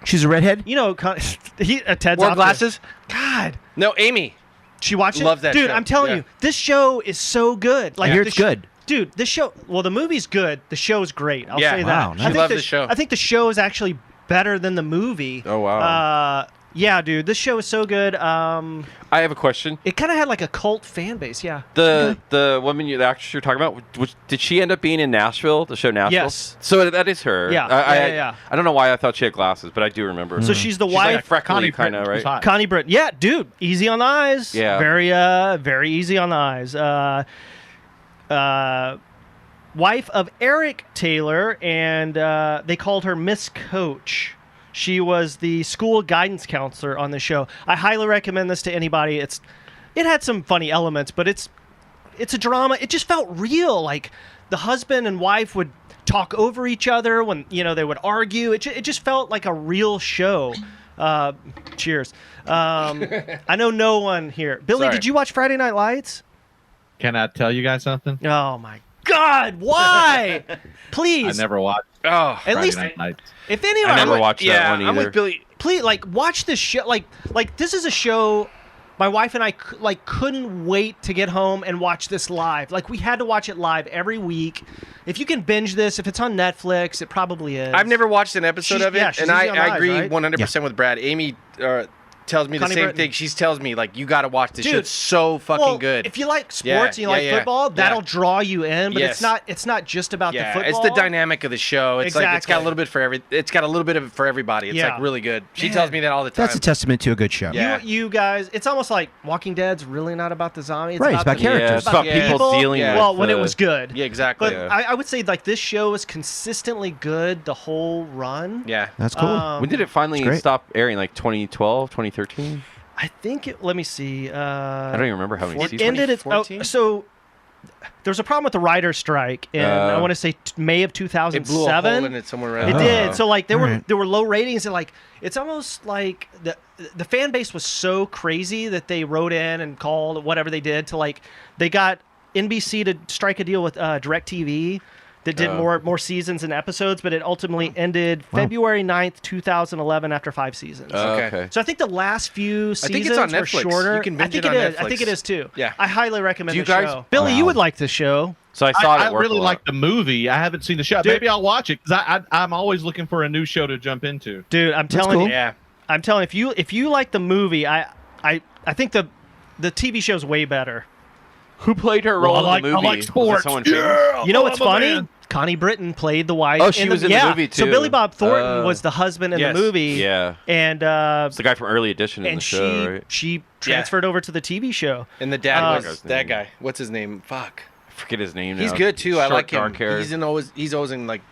She's a redhead. You know, Ted's Wore out there. glasses? God. No, Amy. She watched it? Loves that Dude, show. I'm telling Yeah. you, this show is so good. Like I hear the it's good. Dude, this show, well, the movie's good. The show's great. I'll Yeah. say Wow, that. nice. I She think loved the show. I think the show is actually better than the movie. Oh, wow. Yeah, dude, this show is so good. I have a question. It kind of had like a cult fan base, yeah. The woman, the actress you're talking about, did she end up being in Nashville, the show Nashville? Yes. So that is her. Yeah, yeah. I don't know why I thought she had glasses, but I do remember. So she's the She's wife. like freckly Connie kind of, Britton was right? hot. Connie Britton. Yeah, dude, easy on the eyes. Yeah. Very easy on the eyes. Wife of Eric Taylor, and they called her Miss Coach. She was the school guidance counselor on the show. I highly recommend this to anybody. It had some funny elements, but it's a drama. It just felt real. Like the husband and wife would talk over each other when they would argue. It just felt like a real show. Cheers. I know no one here. Billy, Sorry. did you watch Friday Night Lights? Can I tell you guys something? Oh my God! Why? I Please. never watched Oh. At Friday least Night Lights. if anyone, I never watched yeah, that one either. I'm with Billy. please watch this show. Like this is a show. My wife and I couldn't wait to get home and watch this live. Like we had to watch it live every week. If you can binge this, if it's on Netflix, it probably is. I've never watched an episode She's- of it, yeah, she's and I easy on the eyes, agree right? 100% with Brad. Amy tells me Connie the same Britton. thing. She tells me, like, you got to watch this Dude, shit. It's so fucking well, good. If you like sports Yeah, and you like yeah, yeah. football, that'll Yeah. draw you in. But Yes. it's not just about the yeah, football. it's the dynamic of the show. It's like it's got a Exactly. little bit for it's got a little bit of it for everybody. It's Yeah. like really good. She Man. tells me that all the time. That's a testament to a good show. Yeah. You guys, it's almost like Walking Dead's really not about the zombies. Right, it's about the- characters. Yeah, it's about Yeah. people dealing Yeah. with. Well, when it the- was good. Yeah, exactly. But I would say like this show is consistently good the whole run. yeah. That's cool. When did it finally It's great. stop airing? Like 2012, 2013? I think let me see. I don't even remember how many It seasons. ended at 2014? so there was a problem with the writer's strike in I want to say May of It blew a hole 2007. in it somewhere around. It Oh. did. So like there Alright. were low ratings and like it's almost like the fan base was so crazy that they wrote in and called whatever they did to like they got NBC to strike a deal with DirecTV that did Oh. more seasons and episodes, but it ultimately ended Wow. February 9th, 2011 after 5 seasons. Okay. So I think the last few seasons think it's on were Netflix. shorter. You can I binge think it on is. I Netflix. think it is too. Yeah. I highly recommend Do you the guys- show. Billy, you Wow. would like this show. So I saw it I at work really a lot. like the movie. I haven't seen the show. Dude. Maybe I'll watch it because I'm always looking for a new show to jump into. Dude, I'm telling cool. you. Yeah. I'm telling you, if you like the movie, I think the TV show's way better. Who played her role I in the movie? like Was it sports. someone famous? Yeah, You know what's I'm a funny? man. Connie Britton played the wife. Oh, she was in the yeah. movie, So too. Billy Bob Thornton Oh. was the husband in Yes. the movie. Yeah. And It's the guy from Early Edition in the show, right? she transferred over to the TV show. And the dad Uh, was that guy. What's his name? Fuck. I forget his name now. He's good too. I Short, like him. dark hair. He's always in like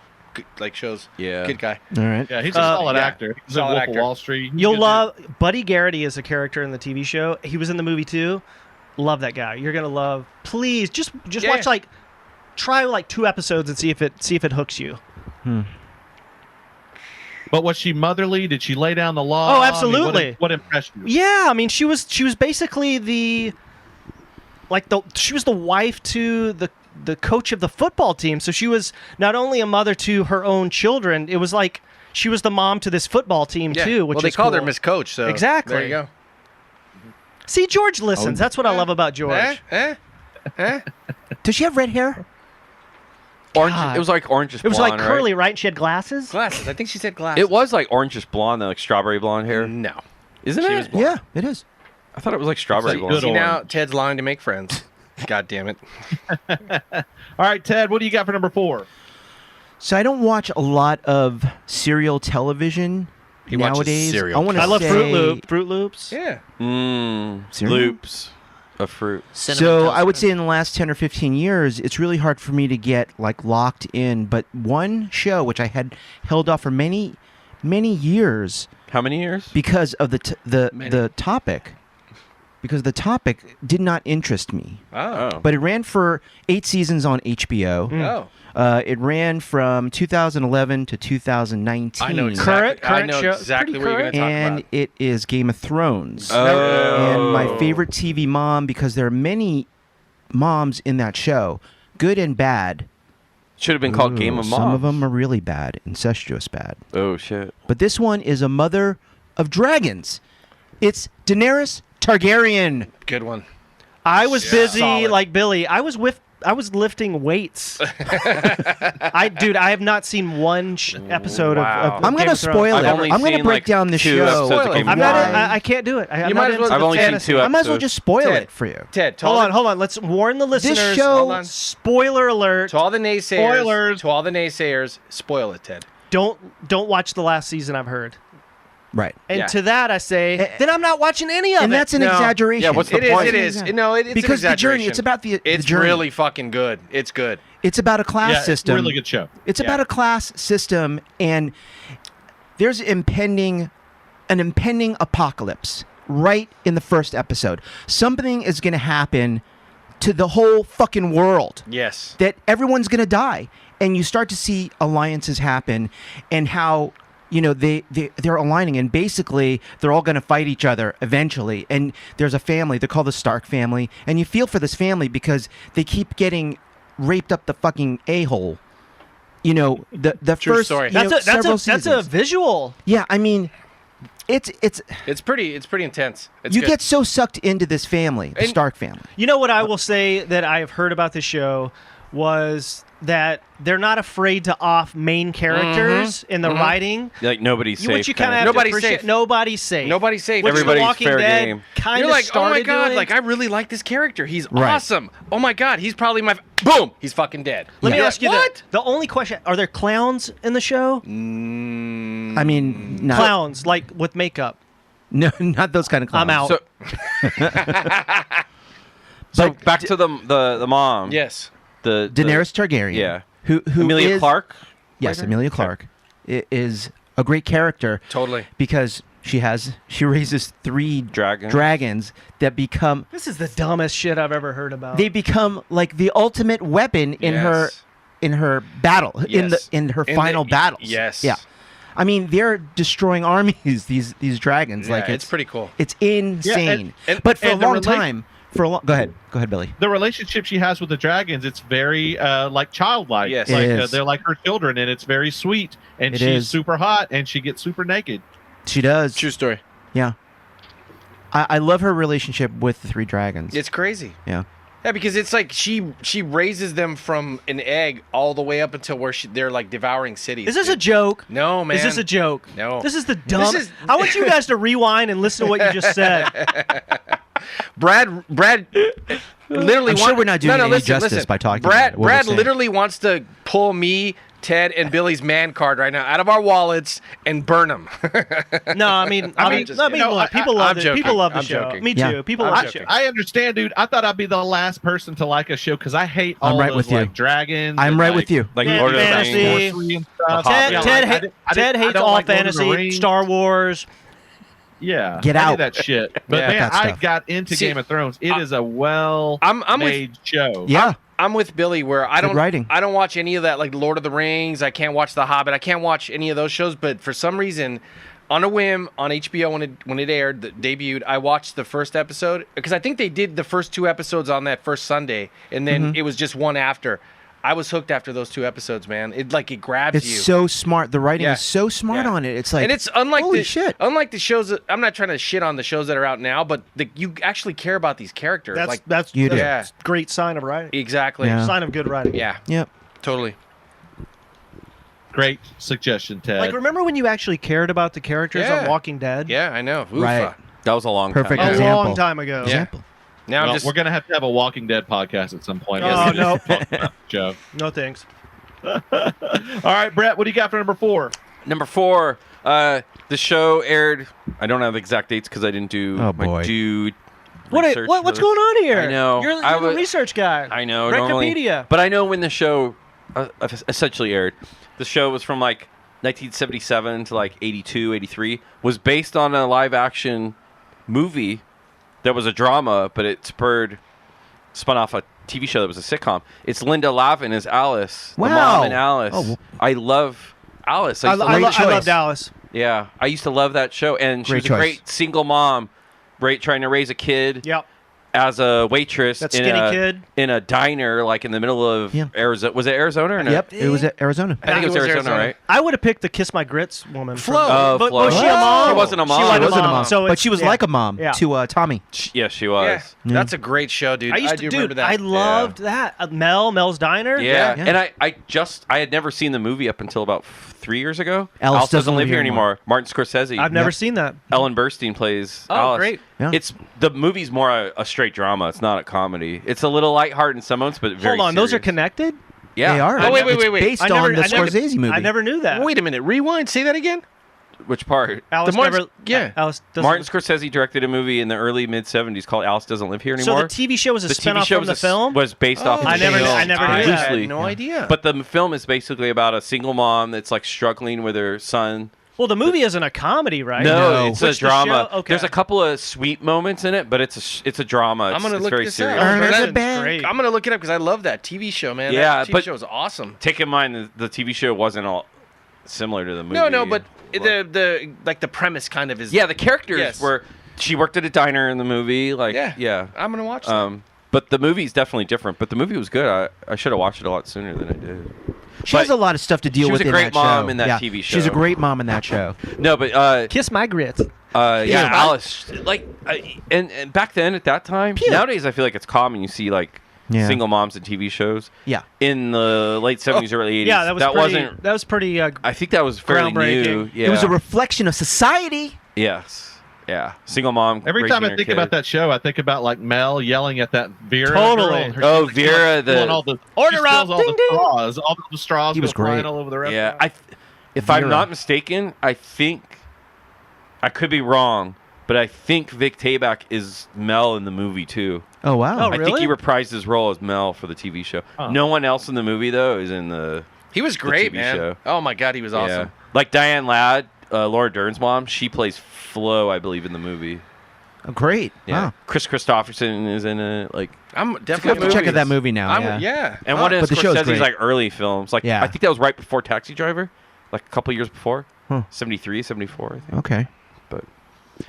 shows. Yeah. Good guy. All right. Yeah, he's a solid yeah. actor. He's in Solid Wolf actor. of Wall Street. He's You'll good love Buddy Garrity is a character in the TV show. He was in the movie too. Love that guy. You're gonna love. Please just Yeah. watch try 2 episodes and see if it hooks you. too. But was she motherly? Did she lay down the law? Oh, I mean, absolutely. what impressed you? Yeah, I mean she was basically she was the wife to the coach of the football team. So she was not only a mother to her own children, it was like she was the mom to this football team Yeah. too, which well, they is called her cool. Miss Coach. So Exactly. There you go. See, George listens. That's what I love about George. Does she have red hair? Orange. God. It was like orangish It was blonde, like curly, right? right? And she had glasses. Glasses. I think she said glasses. It was like orangish blonde, like strawberry blonde hair. No. Isn't She it? was blonde. Yeah, it is. I thought it was like strawberry like blonde. good See now, orange. Ted's lying to make friends. God damn it. All right, Ted, what do you got for number 4? So I don't watch a lot of serial television, He watches nowadays. cereal. I want to I love say, Fruit Loops. Yeah. Cereal? Loops of fruit. So Cinnamon Toast I would Crunch. say in the last 10 or 15 years, it's really hard for me to get like locked in. But one show which I had held off for many, many years How many years? because of the Many. topic, because the topic did not interest me. Oh. But it ran for 8 seasons on HBO. Oh. It ran from 2011 to 2019. I know exactly. I Current know show. exactly Pretty what you're going to talk And about. it is Game of Thrones. Oh. And my favorite TV mom, because there are many moms in that show, good and bad. Should have been called Game of Moms. Some of them are really bad, incestuous bad. Oh shit. But this one is a mother of dragons. It's Daenerys Targaryen. Good one. I was busy Solid. like Billy. I was lifting weights. I have not seen one episode Wow. of I'm Game gonna of Thrones. spoil I've it. only I'm gonna seen, break like, down the 2 show. episodes of Spoil it. Game of I'm not. Thrones. I can't do it. I'm You not might as into well- I've only seen fantasy. 2 I might as well episodes. just spoil Ted. it for you. Ted, to Hold all on, hold on. Let's warn the listeners. show- Hold on. Spoiler alert. To all the naysayers. Spoilers. To all the naysayers, spoil it, Ted. Don't watch the last season. I've heard. Right. And Yeah. to that I say, then I'm not watching any of And it. that's an No. exaggeration. Yeah, what's the It is. point? It is. No, it's Because an the journey, exaggeration. it's about the It's journey. really fucking good. It's good. It's about a class Yeah, system. really good show. It's Yeah. about a class system, and there's an impending apocalypse right in the first episode. Something is going to happen to the whole fucking world. Yes. That everyone's going to die, and you start to see alliances happen, and how they're aligning, and basically they're all going to fight each other eventually. And there's a family, they're called the Stark family, and you feel for this family because they keep getting raped up the fucking a-hole. The True first story. several That's a seasons. visual. Yeah, I mean, it's It's pretty intense. It's you good. get so sucked into this family, the And- Stark family. You know what I will say that I've heard about the show was that they're not afraid to off main characters in the writing. Like nobody's safe. Which you kind of have Nobody's to appreciate. safe. Nobody's safe. Nobody's safe. Which Everybody's The Walking fair Dead game. kind You're of like, oh my started god, doing. like I really like this character. He's Right. awesome. Oh my god, he's probably my boom. He's fucking dead. Let me You're ask you like, what? the only question: are there clowns in the show? I mean, not, Clowns like with makeup. no, not those kind of clowns. I'm out. So back to the mom. Yes. The Daenerys Targaryen. Yeah. Who Emilia is- Clarke. Yes, Later? Emilia Clarke is a great character. Totally. Because she raises 3 Dragons. that become This is the dumbest shit I've ever heard about. they become like the ultimate weapon in her battle Yes. in her In final the- battles. yes. Yeah. I mean, they're destroying armies. These dragons. Yeah, like it's pretty cool. It's insane. and- but for a and the long rela- time, go ahead, Billy. The relationship she has with the dragons, it's very like childlike. Yes. Like, It is. they're like her children, and it's very sweet. And It she's is. super hot, and she gets super naked. She does. True story. Yeah. I love her relationship with the 3 dragons. It's crazy. yeah. Yeah, because it's like she raises them from an egg all the way up until where they're like devouring cities. is this a dude. joke? No, man. Is this a joke? No. This is the dumb. is- I want you guys to rewind and listen to what you just said. Brad literally I'm sure we're not doing any listen, justice listen. by talking Brad about what we're Brad saying. literally wants to pull me, Ted, and Billy's man card right now out of our wallets and burn them. No, I mean, just look, kidding. people I'm love it. joking. People love the I'm show. joking. Me too. Yeah. People I'm love the joking. show. I understand, dude. I thought I'd be the last person to like a show because I hate all I'm right those with you. like dragons. I'm and, right like, with you. Like Yeah, Lord of the fantasy. Rings. sorcery and stuff. The Ted, Hobbit. Ted, I didn't- I Ted hates don't all like Lord of the fantasy, Rings. Star Wars. Yeah, Get I out. do that shit. But Yeah, man, that I stuff. got into See, Game of Thrones. It is a I'm with- well-made show. Yeah. I'm with Billy where I Good don't writing. I don't watch any of that like Lord of the Rings. I can't watch The Hobbit. I can't watch any of those shows. But for some reason, on a whim on HBO when it aired, debuted, I watched the first episode because I think they did the first 2 episodes on that first Sunday, and then Mm-hmm. it was just one after. I was hooked after those 2 episodes, man. It grabs It's you. so smart. The writing Yeah. is so smart Yeah. on it. It's like, and it's unlike holy the shit. unlike the shows that I'm not trying to shit on the shows that are out now, but you actually care about these characters. That's like that's You do. Yeah. a great sign of writing. exactly. Yeah. Sign of good writing. Yeah, Yep. totally. Great suggestion, Ted. Like, remember when you actually cared about the characters Yeah. on Walking Dead? Yeah, I know. Oofa. Right. That was a long Perfect time. A ago. example. long time ago. Yeah. Example. Now Well, I'm just we're gonna have to have a Walking Dead podcast at some point. Oh, Yes, it is. no. Talk about the show. No thanks. All right, Brett, what do you got for number 4? Number 4, The show aired. I don't have exact dates because I didn't do Oh, my boy. due What's research for going this. on here? I know. You're I the was- research guy. I know. Normally, Wikipedia. but I know when the show essentially aired. The show was from like 1977 to like 82, 83. Was based on a live action movie that was a drama, but it spun off a TV show that was a sitcom. It's Linda Lavin as Alice, the Wow. mom in Alice. Oh. I love Alice. I used to I love- choice. love Dallas. yeah, I used to love that show, and she Great was choice. a great single mom, trying to raise a kid Yep. as a waitress That in skinny a kid. in a diner, like in the middle of Yeah. Arizona. Was it Arizona or no? Yep, it was at Arizona. I think it was Arizona, right? I would have picked the Kiss My Grits woman. Flo. Oh, But Flo. was she a mom? She wasn't a mom. She wasn't She wasn't a mom. So but she was yeah. like a mom Yeah. to Tommy. Yes, she Yeah, was. that's a great show, dude. I used to, do dude. remember that. I loved that. Mel's Diner. Yeah. Yeah. And I had never seen the movie up until about 3 years ago. Alice doesn't live here anymore. Martin Scorsese. I've never Yep. seen that. Ellen Burstyn plays Oh, Alice. great. Yeah. It's the movie's more a straight drama. It's not a comedy. It's a little lighthearted in some moments, but very Hold on, those are serious. connected. Yeah. They are. Oh, wait, It's wait. based I on the never- Scorsese movie. I never knew that. Wait a minute. Rewind. Say that again. Which part? Alice The Martin- never. yeah. Alice doesn't. Martin Scorsese directed a movie in the early mid '70s called Alice Doesn't Live Here So Anymore. the TV show was a The TV spinoff show from the film. was based off. Of I the never knew- film. I never knew that. I Loosely. had no idea. But the film is basically about a single mom that's like struggling with her son. Well, the movie isn't a comedy, right? No, it's a Which the drama. show- okay. There's a couple of sweet moments in it, but it's a drama. It's, I'm gonna it's look very this serious. up. Ernest That- Bank. great. I'm gonna look it up because I love that TV show, man. Yeah, that TV but- show is awesome. Take in mind the TV show wasn't all similar to the movie. No, but the like the premise kind of is. yeah, the characters Yes. were. She worked at a diner in the movie. Like yeah. I'm gonna watch that. But the movie's definitely different. But the movie was good. I should have watched it a lot sooner than I did. She has But a lot of stuff to deal she was with a in great that mom show. in that Yeah. TV She's a show. great mom in that show. No, but Kiss My Grits. yeah, Alice. Like, and back then at that time, nowadays I feel like it's common. You see like Yeah. single moms in TV shows. Yeah. In the late '70s, early '80s. Yeah, that was pretty, wasn't. That was pretty. I think that was fairly groundbreaking. new. Yeah. It was a reflection of society. yes. Yeah. Single mom. Every raising time I her think kid. about that show, I think about like Mel yelling at that Vera. Totally. girl. Her- Oh, she's Vera, spilling the- all the Order she spills up, all ding, the ding. straws. All the straws He was go flying great. all over the Yeah. restaurant. If I'm Vera. not mistaken, I think I could be wrong, but I think Vic Tayback is Mel in the movie too. Oh wow. Oh, I think really? he reprised his role as Mel for the TV show. Oh. No one else in the movie though is in the He was great, TV man. show. Oh my god, he was awesome. Yeah. Like Diane Ladd, Laura Dern's mom. She plays Flo, I believe, in the movie. Oh, great. Yeah. Wow. Chris Christopherson is in it. Like, I'm I have definitely to check movie. out that movie now. I'm, yeah. yeah. and one of But the show's Scorsese's great. like early films. Like, Yeah. I think that was right before Taxi Driver, like a couple years before. Huh. 73, 74, I think. Okay.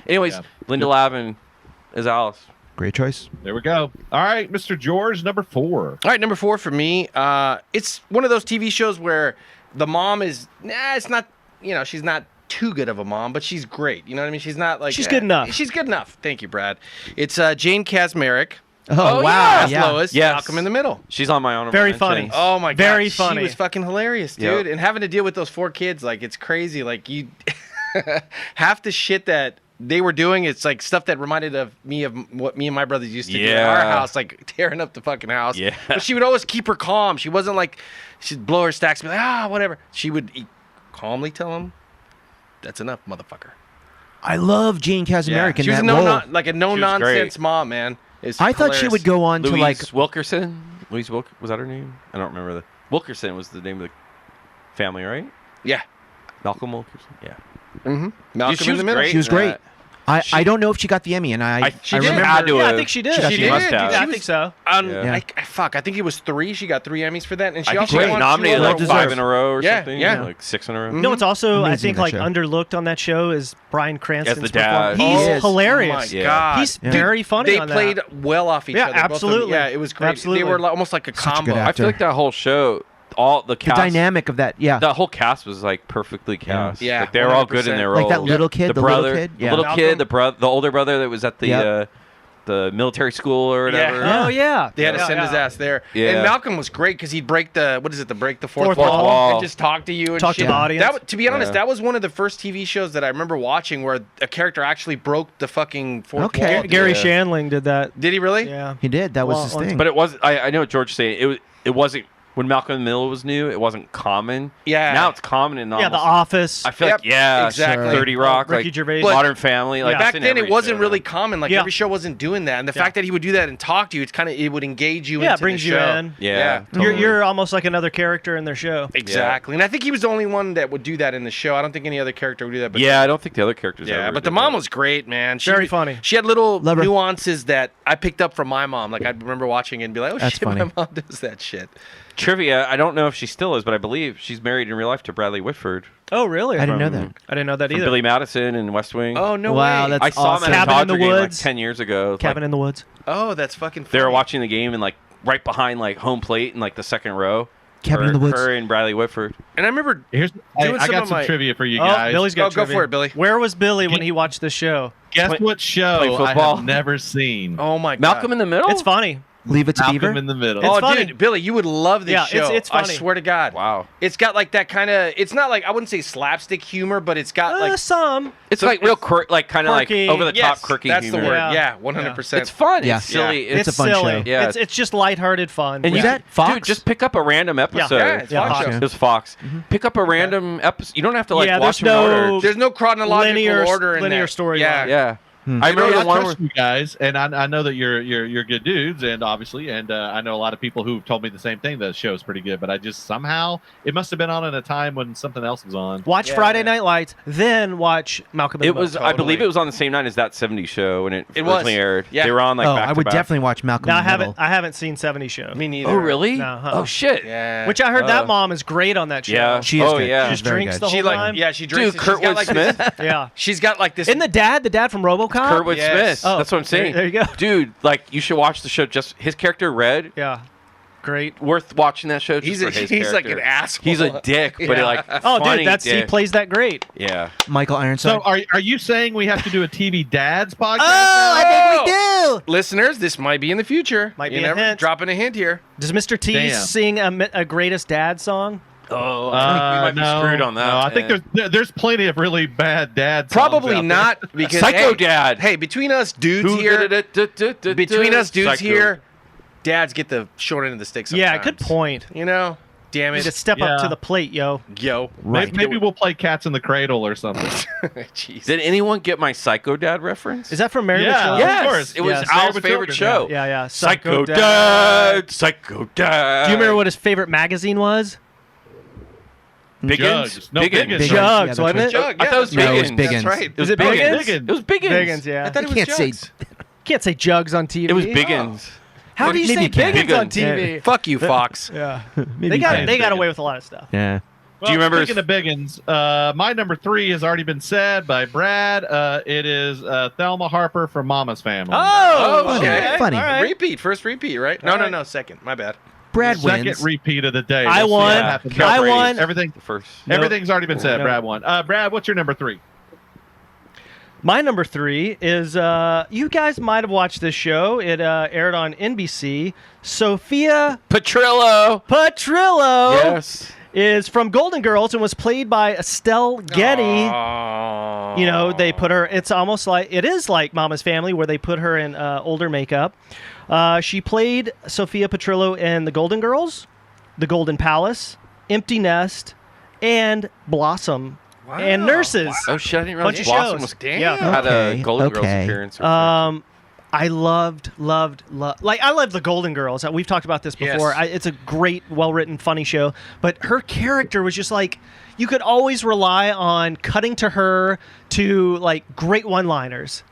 Anyways, Yeah. Linda Lavin is Alice. Great choice. There we go. All right, Mr. George, number 4. All right, number 4 for me. It's one of those TV shows where the mom is, it's not, she's not too good of a mom, but she's great. You know what I mean? She's not like She's good enough. She's good enough. Thank you, Brad. It's Jane Kasmerick. Oh, wow. As Yeah. Lois. Yes. Malcolm in the Middle. She's on my honorable Very mentions. funny. Oh my god, Very funny. She was fucking hilarious, Yep. dude. And having to deal with those 4 kids, like it's crazy. Like you, half the shit that they were doing, it's like stuff that reminded of what me and my brothers used to do at our Yeah. house, like tearing up the fucking house. Yeah. But she would always keep her calm. She wasn't like she'd blow her stacks, and be like whatever. She would calmly tell him, "That's enough, motherfucker." I love Jane Kasmerick in she was that a role. like a no She was nonsense great. mom, man. It's I thought she hilarious. would go on to Louise like Wilkerson. Louise was that her name? I don't remember. Wilkerson was the name of the family, right? Yeah. Malcolm Wilkerson. Yeah. Mm-hmm. Malcolm she in was the Middle. great. she was in great. that. I don't know if she got the Emmy, and I She I did. remember. Had to Yeah, I have. think she did. She must did. have. Yeah, I She think so. Yeah. I think it was 3. She got 3 Emmys for that, and she I think also she got won- nominated won like an 5 award. in a row or Yeah, something. yeah. Like 6 in a row. You know what's also I Amazing think that like show. underlooked on that show is Bryan Cranston's the dad. performance. He's He is. hilarious. Oh my Yeah. God. He's Yeah. very funny They on played that. well off each Yeah, other. both of them. absolutely. Yeah, it was great. Absolutely. They were almost like a Such a combo. good I actor. feel like that whole show, all the The cast, dynamic of that, yeah. the whole cast was like perfectly cast. Yeah, like they were all good in 100%. their Like roles. that little kid, the the brother, little kid? Yeah. the little Malcolm. kid, the older brother that was at the military school or whatever. Yeah. Oh yeah. They had to Yeah, send his yeah. break there. Yeah. And Malcolm was great because he'd break the fourth Fourth wall. and just talk to you and Talk to shit. the audience. To be honest, Yeah. that was one of the first TV shows that I remember watching where a character actually broke the fucking fourth Okay. wall. Gary Yeah. Shandling did that. Did he really? Yeah. He did. That was Well, his on- thing. But it was. I know what George's saying. It wasn't when Malcolm in the Middle was new, it wasn't common. Yeah. Now it's common in Yeah, The almost- Office. I feel Yep, like yeah, exactly. 30 Rock, Ricky like Gervais. Modern Family, like Yeah. that's Back in then, it every wasn't show. really common. Like Yeah. every show wasn't doing that, and the Yeah. fact that he would do that and talk to you, it would engage you. Yeah, into it brings the you show. in. Yeah, You're almost like another character in their show. Exactly, and I think he was the only one that would do that in the show. I don't think any other character would do that. But Yeah, I don't think the other characters. yeah, ever but the did mom that. was great, man. Very funny. She had little Love her. nuances that I picked up from my mom. Like I remember watching it and be like, "Oh That's shit, funny. my mom does that shit." Trivia. I don't know if she still is, but I believe she's married in real life to Bradley Whitford Oh, really? I didn't know from- that. I didn't know that from either. Billy Madison and West Wing. Oh no Wow, way! that's I saw awesome. him at a Cabin in Dodger the game like Woods. 10 years ago. Cabin in the Woods. Oh, that's fucking. They were funny. watching the game and like right behind like home plate in like the second row. Cabin in the Woods. Her and Bradley Whitford. And I remember Here's Doing I some got of some my- trivia for you Oh, guys. Billy's got Go trivia. for it, Billy. Where was Billy when he watched this show? Guess Play- what show play I football. have never seen? Oh my god, Malcolm in the Middle. It's funny. Leave It to Malcolm Beaver. in the Middle. It's Oh, funny. dude, Billy, you would love this Yeah, show. it's I funny. swear to God. Wow. It's got like that kind of. It's not like I wouldn't say slapstick humor, but it's got like Some. It's So like real like kind of like quirky. over the top yes, quirky that's humor. the word. Yeah. Yeah, 100%. It's fun. Yeah. It's silly. It's a fun silly. show. Yeah. It's just lighthearted fun. and Was you that Fox? Dude, just pick up a random episode. Yeah, it's Yeah, Fox Fox. show. It was Fox. Pick up a random episode. You don't have to like Yeah, watch there's them in no- order. There's no chronological Linear- order in linear that. storyline. Yeah. Yeah. I I remember the one where trust you guys, and I know that you're good dudes, and obviously, and I know a lot of people who've told me the same thing. The show's pretty good, but I just somehow it must have been on at a time when something else was on. Watch Yeah. Friday Night Lights, then watch Malcolm in the it was. Middle. I believe Totally. it was on the same night as that '70s show when it It was. originally aired. Yeah. They were on like Oh, back I to would back. definitely watch Malcolm Now, in the Middle. I haven't seen 70 show. Me neither. Oh really? No, uh-uh. Oh shit. Yeah. Which I heard Uh, that mom is great on that show. Yeah. She is Oh, good. yeah. She She's just very drinks good. the she whole like time. yeah she drinks. Dude, and she's got, Kurtwood like, Smith. this- Yeah. She's got like this. Isn't the dad from RoboCop? Kurtwood Yes. Smith. Oh, That's what I'm saying. there you go. Dude, like you should watch the show. Just his character, Red. Yeah. Great. Worth watching that show. Just He's for a, his he's like character. an asshole. He's a dick, but Yeah. like Oh, funny dude, he dick. plays that great. Yeah. Michael Ironside. So are you saying we have to do a TV Dads podcast? I think we do. Listeners, this might be in the future. Might You be a never hint. dropping a hint here. Does Mr. T Damn. sing a greatest dad song? Oh, I think we might be no, screwed on that. No, I think there's plenty of really bad dad. songs Probably out there. not because Psycho hey, Dad. Hey, between us dudes here, between us dudes Psycho. here, dads get the short end of the stick. Sometimes. Yeah, good point. You know, damn Need it, to step up Yeah. to the plate, yo. yo. Right. Maybe we'll play Cats in the Cradle or something. Jeez. Did anyone get my Psycho Dad reference? Is that from Mary Yeah. with Children? yes, Of course. it was Yes. Al's Married with favorite Children, show. Yeah. Psycho Dad. Psycho Dad. Do you remember what his favorite magazine was? Biggins? Jugs. No, Biggins. Biggins. Biggins. Jugs, Yeah, that's wasn't right. it? Jug, I thought it was that's No, it right. was Biggins. That's right. It was Is it Biggins. Biggins? It was Biggins. Biggins, yeah. I thought it was can't say Jugs. Can't say Jugs on TV. It was Biggins. How do you Maybe say you can. Biggins on Biggins. TV? Fuck you, Fox. Yeah. Maybe They you got can. they got away with a lot of stuff. Yeah. Well, you remember Speaking of Biggins, my number 3 has already been said by Brad. It is Thelma Harper from Mama's Family. Oh, Oh, okay. Funny. All right. Repeat, first repeat, right? No, All no, right. no, second. My bad. Brad Second wins. repeat of the day. I Let's see won. what happens. I won. Everything. The first. Everything's already been said. No. Brad won. Brad, what's your number 3? My number 3 is you guys might have watched this show. It aired on NBC. Sophia Petrillo. Petrillo Yes. is from Golden Girls and was played by Estelle Getty. Oh. You know, they put her. It's almost like it is like Mama's Family, where they put her in older makeup. She played Sophia Petrillo in The Golden Girls, The Golden Palace, Empty Nest, and Blossom, and Nurses. Oh shit! I didn't realize Bunch of Blossom shows. was Damn. Yeah. had a Okay, Golden Girls okay. appearance. I loved like I love the Golden Girls. We've talked about this before. Yes. It's a great, well-written, funny show. But her character was just like you could always rely on cutting to her to like great one-liners,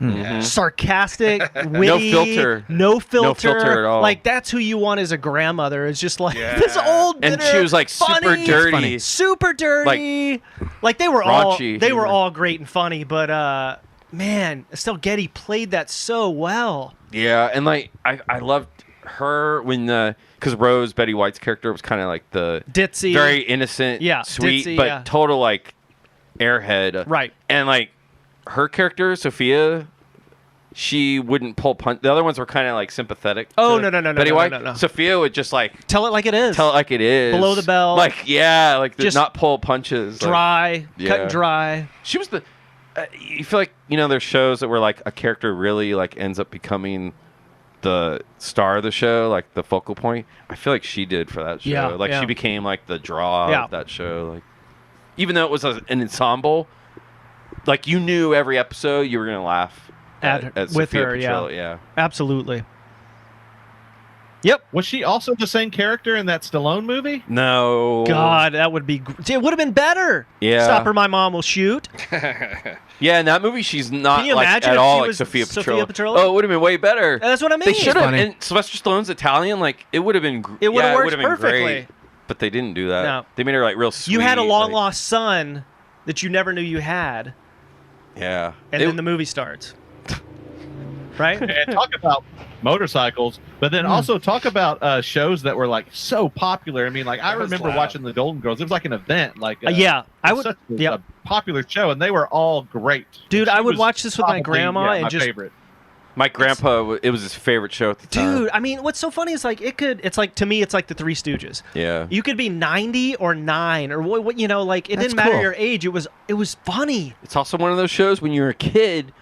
sarcastic, witty, filter. no filter, No filter at all. Like that's who you want as a grandmother. It's just like Yeah. this old, And bitter, she was like super funny, dirty. funny. super dirty. Like they were Raunchy they were humor. all great and funny, but man, Estelle Getty played that so well. Yeah, and like I loved her when because Rose, Betty White's character, was kind of like the Ditzy. very innocent, Yeah, sweet, ditzy, but yeah. total like airhead. Right. And like her character, Sophia, she wouldn't pull punch. The other ones were kind of like sympathetic. Oh, to no, Betty no, White. no. Sophia would just like Tell it like it is. tell it like it is, Below the belt. Like yeah, like Just not pull punches. Like, dry, cut Yeah. and dry. she was the. You feel like there's shows that where like a character really like ends up becoming the star of the show, like the focal point. I feel like she did for that show. Yeah, Like yeah. she became like the draw Yeah. of that show. Like even though it was an ensemble, like you knew every episode you were gonna laugh With Sophia her, yeah. Petrella, yeah. Absolutely. Yep. Was she also the same character in that Stallone movie? No. God, that would be. It would have been better. Yeah. Stop her, my mom will shoot. Yeah, in that movie she's not Can you like imagine at if all she like was Sophia Sophia Petrella. Petrella? Oh, it would have been way better. That's what I mean. They should have. funny. And Sylvester Stallone's Italian. Like it would have been. It would've yeah, worked would've been perfectly. Great, but they didn't do that. No. They made her like real sweet. You had a long like- lost son that you never knew you had, Yeah. and then the movie starts. Right? And talk about motorcycles, but then also talk about shows that were like so popular. I mean, like I That was remember loud. watching the Golden Girls. It was like an event. Like Yeah, I would. such a, Yep. a popular show, and they were all great. Dude, She I would was watch this with my probably, grandma and my just- favorite. My grandpa, it was his favorite show at the time. Dude, I mean, what's so funny is like it's like to me, it's like the Three Stooges. Yeah. You could be 90 or 9 or what you know, like it That's didn't matter cool. your age. It was funny. It's also one of those shows when you're a kid,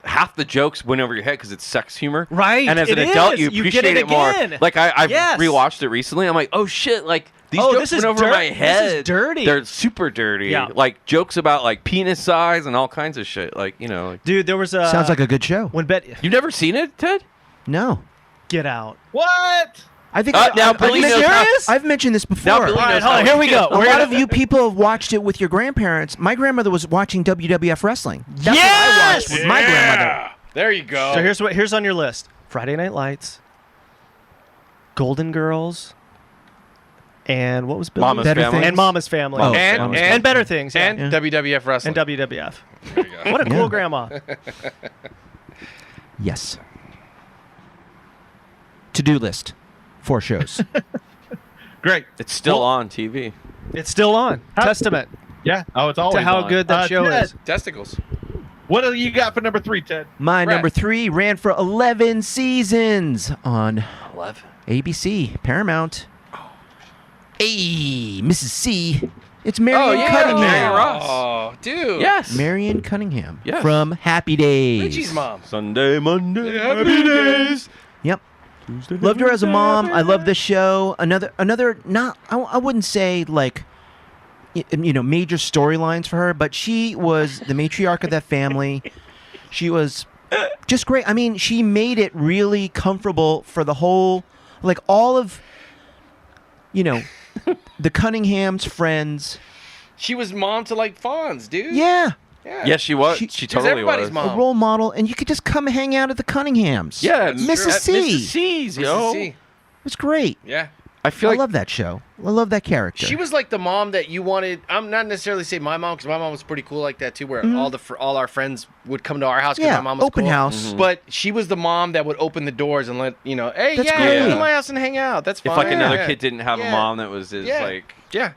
half the jokes went over your head because it's sex humor. Right, And as an it adult, is. you You appreciate get it it more. again. Like I've Yes. rewatched it recently. I'm like, oh shit! Like these Oh, jokes this is went over my dirt- this is head. dirty. They're super dirty. Yeah. Like jokes about like penis size and all kinds of shit. Like you know. Like, Dude, there was a Sounds like a good show. when you've never seen it, Ted? No. Get Out. What? I think Now I've Billy mentioned- knows how- Serious? I've mentioned this before. Now Billy All right, knows hold how on, it here we go. feels. A lot of you people have watched it with your grandparents. My grandmother was watching WWF wrestling. That's what I Yes! watched with my grandmother. There you go. So here's on your list: Friday Night Lights, Golden Girls, and what was Billy? Mama's Better Family. Things? And Mama's Family. Oh, and, Mama's and, and Better Things. Yeah. and WWF wrestling. And WWF. There you go. What a cool Yeah. grandma. Yes. To-do list. 4 shows. Great. It's still Well- on TV. It's still on. Testament Yeah. Oh, it's always to how on. good that show Ted, is. Testicles. What do you got for number 3, Ted? My Brett. number 3 ran for 11 seasons on 11. ABC, Paramount. Hey, Mrs. C. It's Marion Oh, yeah, Cunningham. Marion Ross. Oh, dude. Yes. Marion Cunningham Yes. from Happy Days. Richie's mom. Sunday, Monday, Happy days. Yep. Loved her as a mom. I love this show. Another not I wouldn't say like major storylines for her, but she was the matriarch of that family. She was just great. I mean, she made it really comfortable for the whole like all of the Cunningham's friends. She was mom to like Fonz, dude. Yeah. Yeah. Yes, she was. She- She, She was totally everybody's was. mom. A role model, and you could just come hang out at the Cunninghams. Yeah, Mrs. C. Mrs. C's, yo. Mrs. C. It was great. Yeah. I feel I like love that show. I love that character. She was like the mom that you wanted. I'm not necessarily saying my mom, because my mom was pretty cool like that too, where all our friends would come to our house because Yeah, my mom was open cool. house. But she was the mom that would open the doors and let hey, That's yeah, great. come to my house and hang out. That's fine. if like another Yeah. kid didn't have a Yeah. mom that was as Yeah. like Yeah.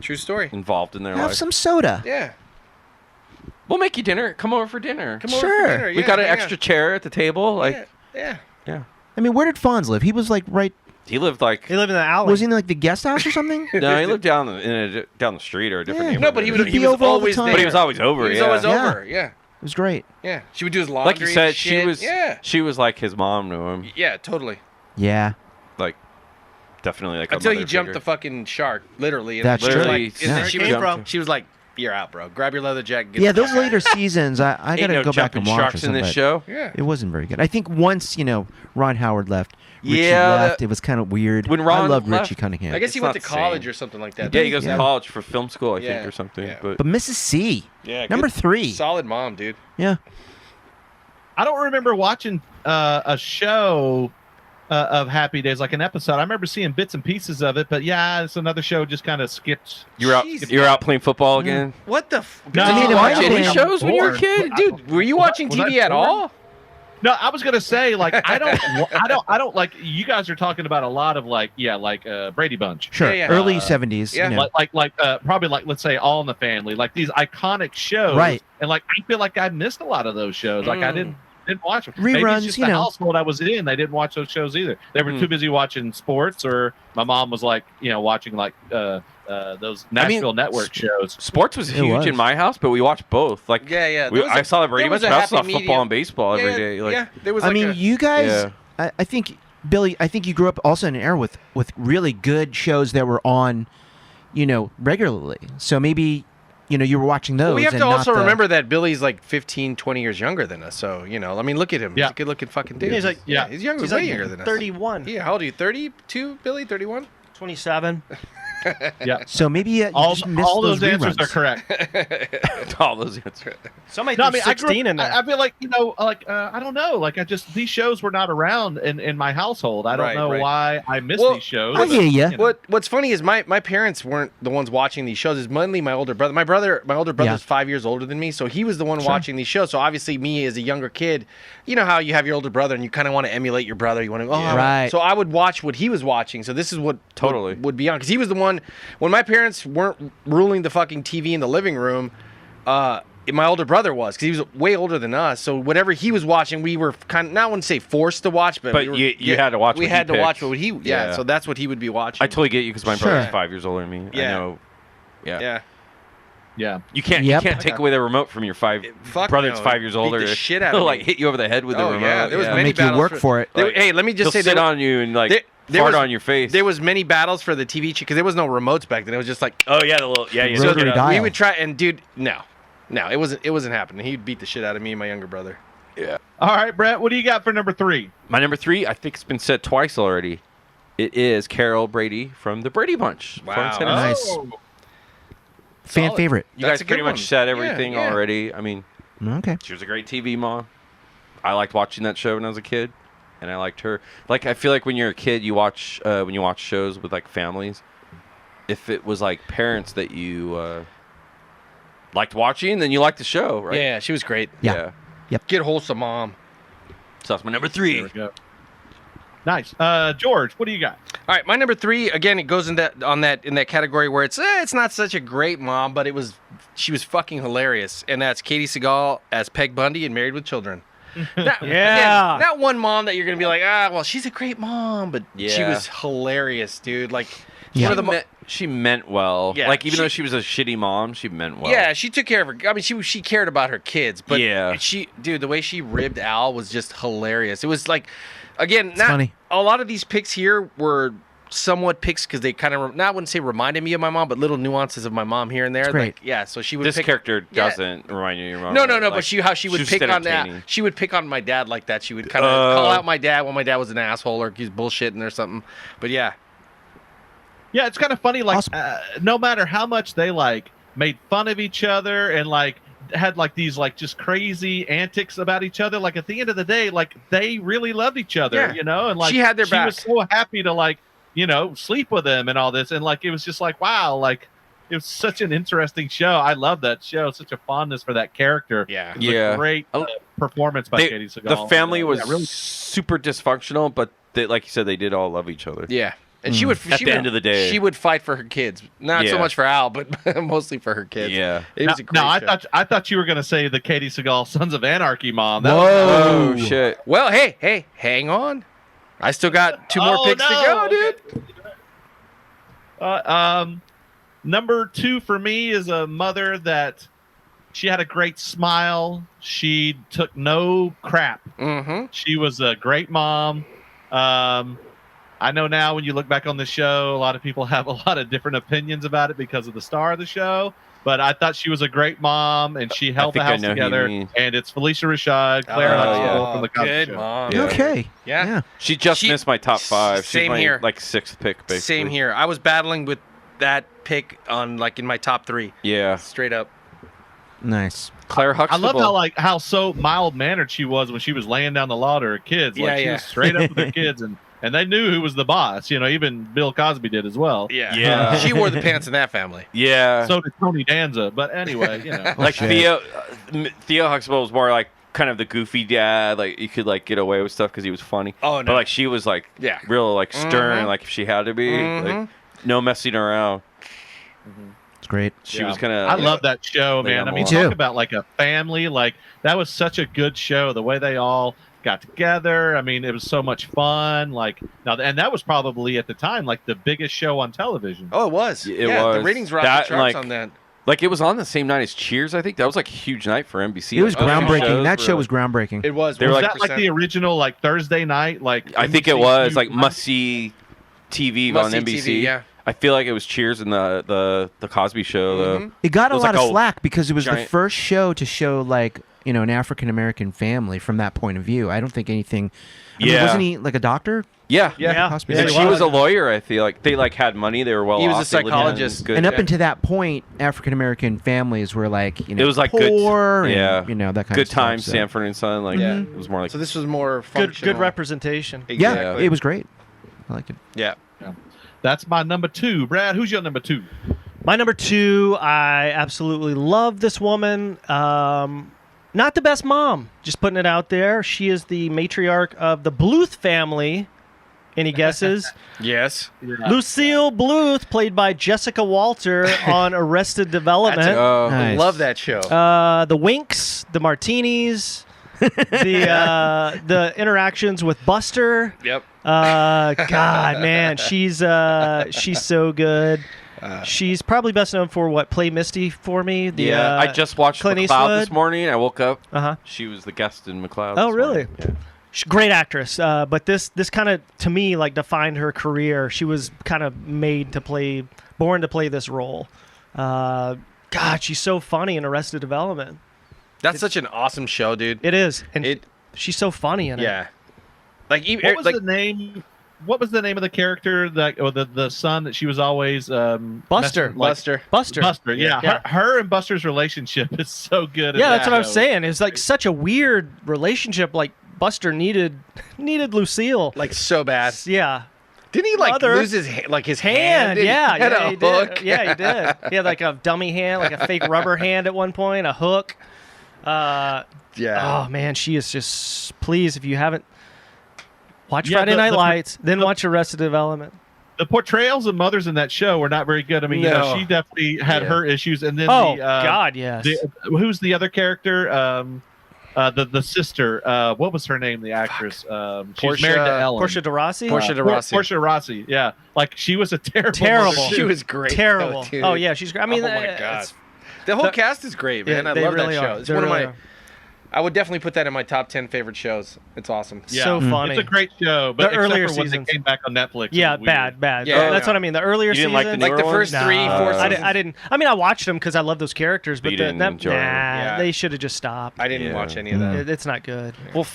True story. involved in their Have life. some soda. Yeah. We'll make you dinner. Come over for dinner. Come over Sure. for dinner. We Yeah, got an hang extra out. chair at the table. Like, Yeah. yeah. I mean, where did Fonz live? He was like right. He lived like He lived in the alley. Was he in like the guest house or something? no, he lived down down the street or a different Yeah. neighborhood. No, but he He'd was be over all the always time. there. But he was always over. He was yeah. always Yeah. over. Yeah. It was great. Yeah. She would do his laundry. Like you said, and shit. Yeah. she was like his mom to him. Yeah. Totally. Yeah. Like definitely like a Until he mother jumped figure. the fucking shark, literally. And That's she was true. Like, Literally, and then yeah. she Came was from. She was like, "You're out, bro. Grab your leather jacket." Get Yeah, the those fuck out." later seasons, I Ain't gotta no go back jumping and watch sharks or in this something. show. Yeah. It wasn't very good. I think once Ron Howard left, Richie Yeah, left. that- It was kind of weird. When I Ron loved left- Richie Cunningham. I guess he It's went to not the college same. or something like that. Yeah, he goes Yeah. to college for film school, I Yeah. think, or something. Yeah. But But Mrs. C. Yeah. Number good- 3. Solid mom, dude. Yeah. I don't remember watching a show of Happy Days, like an episode. I remember seeing bits and pieces of it, but yeah, it's another show just kind of skipped. you were out. Jeez, You were out playing football again. What the? No, Did I mean, you it watch might any have been shows when you were a bored. kid, dude? Were you watching Was I TV at bored? all? No, I was gonna say like I don't like. You guys are talking about a lot of like Brady Bunch. Sure. Yeah, yeah. Early 70s. yeah. You know. Like probably like let's say All in the Family, like these iconic shows, Right. And like I feel like I missed a lot of those shows. Like I didn't watch them. Maybe Reruns, it's just you the know. household I was in. They didn't watch those shows either. They were too busy watching sports, or my mom was like watching like those Nashville Network shows. Sports was It huge was. in my house, but we watched both. Like, Yeah, yeah. I saw the Brady there was Bunch. a I also saw happy football medium. and baseball every Yeah, day. Like, yeah, there was. I Like mean, a, you guys, Yeah. I think Billy, I think you grew up also in an era with really good shows that were on, regularly. So maybe, you were watching those. Well, we have and to not also the- remember that Billy's like 15, 20 years younger than us. So, I mean, look at him. Yeah. He's a good looking fucking dude. He's like- Yeah. He's younger, He's way like younger than us. 31. Yeah, how old are you? 32, Billy? 31? 27. Yeah. So maybe you All, just missed all those answers reruns. are correct. All those answers. Somebody No, I threw mean, I grew 16 up, in there. I feel like I don't know. Like these shows were not around in my household. I don't Right, know right. why I missed Well, these shows. I hear ya. What's funny is my parents weren't the ones watching these shows. It's mainly my older brother. My older brother's Yeah. 5 years older than me, so he was the one Sure. watching these shows. So obviously, me as a younger kid, you know how you have your older brother and you kind of want to emulate your brother. You want to, Right. So I would watch what he was watching. So this is what Totally. would be on because he was the one when my parents weren't ruling the fucking TV in the living room. My older brother was because he was way older than us. So whatever he was watching, we were kind of, not want to say forced to watch, but But we were, you had to watch We what he had to watch picked. what he. Yeah. So that's what he would be watching. I totally get you because my Sure. brother's 5 years older than me. I Yeah. know. Yeah. Yeah. Yeah. You can't Yep. you can't take away the remote from your Fuck brother no. that's 5 years Beat older. the shit out of He'll, like me. hit you over the head with the Oh remote. yeah, there was many Make you battles work for, for it. Hey, let me He'll just say sit on you and like there fart was- on your face. there was many battles for the TV because there was no remotes back then. It was just like oh yeah, the little yeah. So Rotary dial. we would try and dude, no, it wasn't happening. He'd beat the shit out of me and my younger brother. yeah. All right, Brett. What do you got for number 3? My number 3, I think it's been said twice already. It is Carol Brady from the Brady Bunch. Wow. From Tennessee. Nice. Oh. Fan Solid. favorite. You That's guys a good pretty one. much said Yeah, everything yeah. already. I mean, Okay. she was a great TV mom. I liked watching that show when I was a kid, and I liked her. Like, I feel like when you're a kid, you watch when you watch shows with like families. If it was like parents that you liked watching, then you liked the show, right? Yeah, she was great. Yeah. Get wholesome mom. So that's my number There 3. we go. Nice. George, what do you got? All right, my number 3 again. It goes in that category where it's not such a great mom, but she was fucking hilarious, and that's Katie Seagal as Peg Bundy in Married with Children. Not, Yeah. again, not one mom that you're gonna be like, well, she's a great mom, but she Yeah. was hilarious, dude. Like, Yeah. one of the She meant well. Yeah, like even she- though she was a shitty mom, she meant well. yeah, she took care of her. I mean, she cared about her kids, but Yeah. the way she ribbed Al was just hilarious. It was like, again, not funny. a lot of these picks here were somewhat picks because they kind of, I wouldn't say reminded me of my mom, but little nuances of my mom here and there. great. Like, yeah, so she would This pick. character Yeah. doesn't remind you of your mom. No, right? but Like, how she would was pick just on that. entertaining. She would pick on my dad like that. She would kind of Oh. call out my dad when my dad was an asshole or he's bullshitting or something. But yeah, Yeah, it's kind of funny. Like, Awesome. no matter how much they like made fun of each other and like had like these like just crazy antics about each other, like at the end of the day, like they really loved each other, Yeah. and like She had their she was back. so happy to like sleep with them and all this, and like it was just like wow, like it was such an interesting show. I love that show. Such a fondness for that character. yeah. It was a Yeah. great performance by They- Katie Seagal. the family was Yeah, really. super dysfunctional, but they, like you said, they did all love each other. Yeah. And she would At she the would- end of the day. she would fight for her kids. Not so Yeah. much for Al, but mostly for her kids. Yeah. It was a great No, show. I thought you were gonna say the Katie Seagal Sons of Anarchy mom. That Oh Whoa. shit! Well, hey, hang on. I still got 2 more Oh, picks to no. go, dude. Number 2 for me is a mother that she had a great smile. She took no crap. Mm-hmm. She was a great mom. I know now when you look back on the show, a lot of people have a lot of different opinions about it because of the star of the show. But I thought she was a great mom, and she held the think I house know who you together. mean. And it's Felicia Rashad, Claire Huxtable from the Cosby good Show. mom. Yeah. Okay. Yeah. She just She- missed my top 5. She's same my, here. like 6th pick, basically. Same here. I was battling with that pick on like in my top 3. Yeah, Straight up. Nice. Claire I Huxtable. love how so mild mannered she was when she was laying down the law to her kids. Like Yeah, she yeah. was straight up with her kids, and they knew who was the boss. Even Bill Cosby did as well. Yeah. Yeah. She wore the pants in that family. Yeah, So did Tony Danza. But anyway, like shit. Theo Huxtable was more like kind of the goofy dad. Like you could like get away with stuff because he was funny. Oh, no. But like she was like Yeah. real like stern. Mhm. Like if she had to be, Mhm. like no messing around. It's great. She was kind of. I love that show, Like man. I I'm mean, a talk lot. about like a family. Like that was such a good show. The way they all got together. I mean, it was so much fun. Like now, and that was probably at the time like the biggest show on television. Oh, it was. It yeah, The was. ratings were off That the and, charts like, on that. Like it was on the same night as Cheers. I think that was like a huge night for NBC. It was Like, other groundbreaking. shows That were, show was like- groundbreaking. It was. They were Was like that like the original like Thursday night? Like I think it was like must see TV on Must-see NBC. TV, yeah. I feel like it was Cheers and the Cosby Show. Mm-hmm. It got a It was lot like of a flack because it was the giant- first show to show like an African American family from that point of view. I don't think anything. I mean, Yeah. wasn't he like a doctor? Yeah. Yeah. Cosby. Yeah, And he she was. was a lawyer. I feel like they like had money. They were well He was off. a They lived in psychologist. good- And up Yeah. until that point, African American families were like, it was like poor, good, and, yeah, that kind good of stuff. times. so- Sanford and Son, like Yeah. it was more like So this was more Good functional. representation. Yeah, Exactly. it was great. I liked it. Yeah. That's my number 2. Brad, who's your number 2? My number 2, I absolutely love this woman. Not the best mom, just putting it out there. She is the matriarch of the Bluth family. Any guesses? Yes. Lucille Bluth, played by Jessica Walter on Arrested Development. oh, Nice. Love that show. The Winks, the Martinis, the interactions with Buster. Yep. God, man, she's so good. She's probably best known for what Play Misty for me. The, yeah. I just watched Clint McCloud this Eastwood. morning. I woke up. Uh-huh. She was the guest in McCloud. Oh, this really? morning. Yeah. She's a great actress, but this kind of to me like defined her career. She was kind of born to play this role. God, she's so funny in Arrested Development. That's such an awesome show, dude. It is, and It- she's so funny in it. Yeah. Like even What was like the name? What was the name of the character that, or the son that she was always Buster. messing- like- Buster. Buster. Buster, yeah. Yeah. Her and Buster's relationship is so good. in Yeah, that that's what I was show. saying. It's like such a weird relationship. Like Buster needed Lucille. Like so bad. Yeah. Didn't he like Mother. lose his his hand? Did Yeah, he had yeah, a he hook. did. Yeah, he did. He had like a dummy hand, like a fake rubber hand at one point, a hook. Yeah. Oh man, she is just. Please, if you haven't, watch Yeah, Friday Night the- Lights, then watch Arrested Development. The portrayals of mothers in that show were not very good. I mean, you know, No. she definitely had Yeah. her issues, and then Oh the, God, yes. who's the other character? The sister. What was her name? The actress. She's Portia- married to Ellen. Portia de Rossi. Portia de Rossi. Portia Rossi. Yeah, like she was a terrible. Terrible. mother, She too. was great. Terrible. though, dude. Oh yeah, she's great. I mean, oh my god. The whole cast is great, man. I they love really that show. are. It's They one really of my. are. I would definitely put that in my top 10 favorite shows. It's awesome. Yeah. So funny. It's a great show, but The earlier except for when seasons. they came back on Netflix. it Yeah, was weird. bad. Yeah, That's yeah. what I mean. The earlier You didn't like the seasons. newer Like the ones? first three, No, four I, seasons. I didn't. I mean, I watched them because I love those characters, but you didn't enjoy them. Yeah. they should have just stopped. I didn't Yeah. watch any of that. It's not good. Well,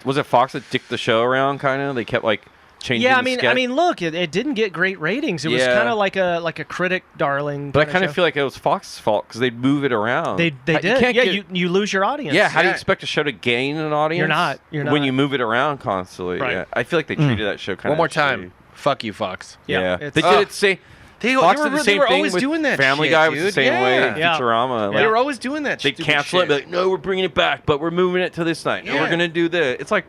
was it Fox that dicked the show around? Kind of. They kept like changing. Yeah, the I mean, sketch. look, it didn't get great ratings. It was Yeah. kind of like a critic darling. But I kinda kind of show. feel like it was Fox's fault because they'd move it around. they You did. can't Yeah, get- you lose your audience. Yeah, how do you Yeah. expect a show to gain an audience? You're not. when not. you move it around constantly. Right. Yeah, I feel like they treated that show kind of. One more time. Fuck you, Fox. Yeah, it's- they did it. Say They, Fox they did were, the same they were thing always with doing that Family shit, Guy was dude. the same way. Yeah. Yeah. Futurama. They Like, were always doing that they stupid cancel shit. it. Be like, no, we're bringing it back, but we're moving it to this night. No, Yeah. we're gonna do this. It's like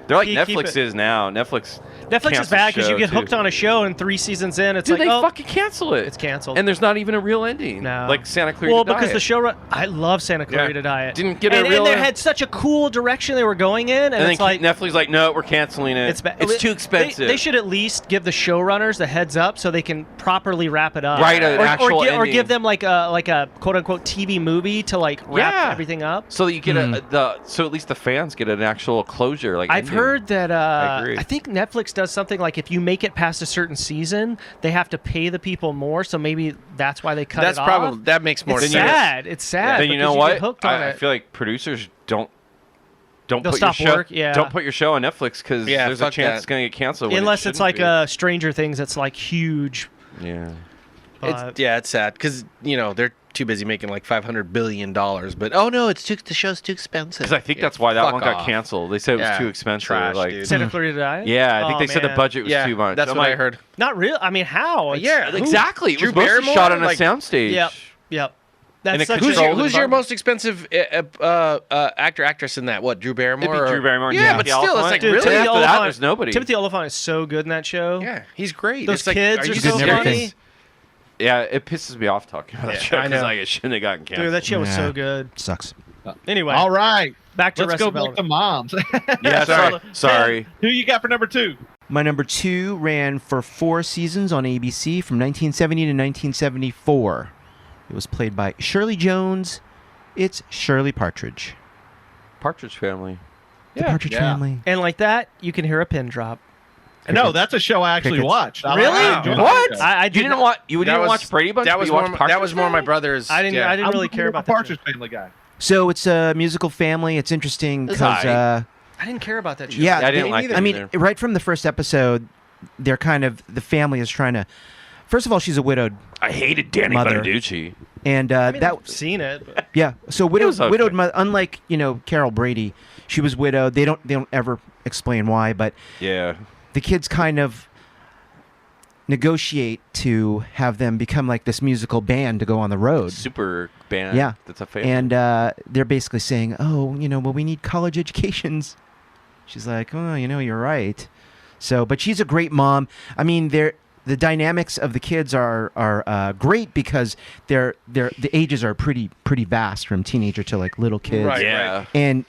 they're like Keep Netflix it. is now. Netflix Netflix is cancels bad because you show, get too. hooked on a show and 3 seasons in, it's Dude, like, they oh, fucking cancel it. it's canceled. And there's not even a real ending. No. Like Santa Clarita well, because the Diet. show, I love Santa Yeah. Clarita Diet. Didn't get a and, real and they end. had such a cool direction they were going in, and And it's then like Netflix like, no, we're canceling it. it's bad. It's too expensive. They should at least give the showrunners the heads up so they can properly wrap it up. Write an actual or ending. give them like a quote unquote TV movie to like wrap Yeah. everything up. So that you get so at least the fans get an actual closure. Like I've ending. heard that I agree. I think Netflix does something like if you make it past a certain season, they have to pay the people more. So maybe that's why they cut That's it off. probably that makes more It's sense. sad. It's sad. Then you know because what? get hooked on I it. feel like producers don't They'll put stop your show, work, yeah. Don't put your show on Netflix because Yeah, there's a fuck chance that. it's gonna get canceled. when it Unless it's shouldn't like be. Stranger Things, that's like huge. Yeah. But It's sad because they're too busy making like $500 billion. But oh no, the show's too expensive. Because I think that's why that fuck one got off. canceled. They said it was Yeah, too expensive. trash, like, dude. Santa Clarita Diet. yeah, I think Oh, they said the man. budget was Yeah, too much. that's I'm what I like, heard. Not real. I mean, how? It's- Yeah, who- Exactly. It Drew was mostly Barrymore? shot on a Like- soundstage. Yep. And That's it such controls a, the Who's your environment. most expensive actor actress in that? What, Drew Barrymore? It'd be Drew Barrymore and Yeah, Timothy but still, it's Olyphant. like Dude, really. Timothy- Timothy after that, Olyphant- there's nobody. Timothy Olyphant is so good in that show. Yeah, he's great. Those It's like, kids are are you so Good in funny. everything. Yeah, it pisses me off talking about that show I because know. like, it shouldn't have gotten canceled. Dude, that show was Yeah. so good. Sucks. Anyway, All right, back to let's go Arrested back to Development. moms. Yeah, sorry. Who you got for number 2? My number 2 ran for 4 seasons on ABC from 1970 to 1974. It was played by Shirley Jones. It's Shirley Partridge. Partridge Family. The Partridge Yeah. Family. And like that, you can hear a pin drop. No, that's a show I actually Crickets. watched. I Really? enjoyed What? that show. I You didn't watch? You That didn't was- watch Brady Bunch? That but was you more. watched Partridge That was more my Family? brother's. I didn't. Yeah. I didn't really care about that. Partridge show. Family guy. So it's a musical family. It's interesting It's because, aight. I didn't care about that show. yeah, I didn't they- like that I mean, either. right from the first episode, they're kind of the family is trying to. First of all, she's a widowed, I hated Danny Mother. Bonaducci. and I mean, that I've seen it. But yeah. So was okay. widowed. Unlike Carol Brady, she was widowed. They don't ever explain why, but Yeah. the kids kind of negotiate to have them become like this musical band to go on the road. Super band. Yeah. That's a favorite. And they're basically saying, "Oh, well, we need college educations." She's like, "Oh, you're right." So, but she's a great mom. I mean, the dynamics of the kids are great because the ages are pretty vast from teenager to like little kids. Right. yeah. And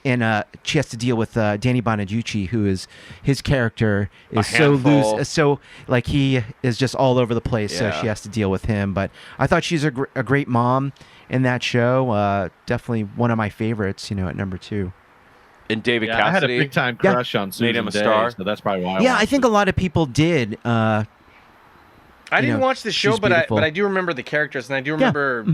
she has to deal with Danny Bonaducci, who is his character A is so handful. loose, so like he is just all over the place. So Yeah. she has to deal with him. But I thought she's a great mom in that show. Definitely one of my favorites. At number 2. And David Yeah, I had a Cassidy. big time Yeah. crush on Susan Made him a Day, star. so that's probably why. Yeah, I watched think it. a lot of people did. I didn't know, watch the show, she's but beautiful. I do remember the characters, and I do remember,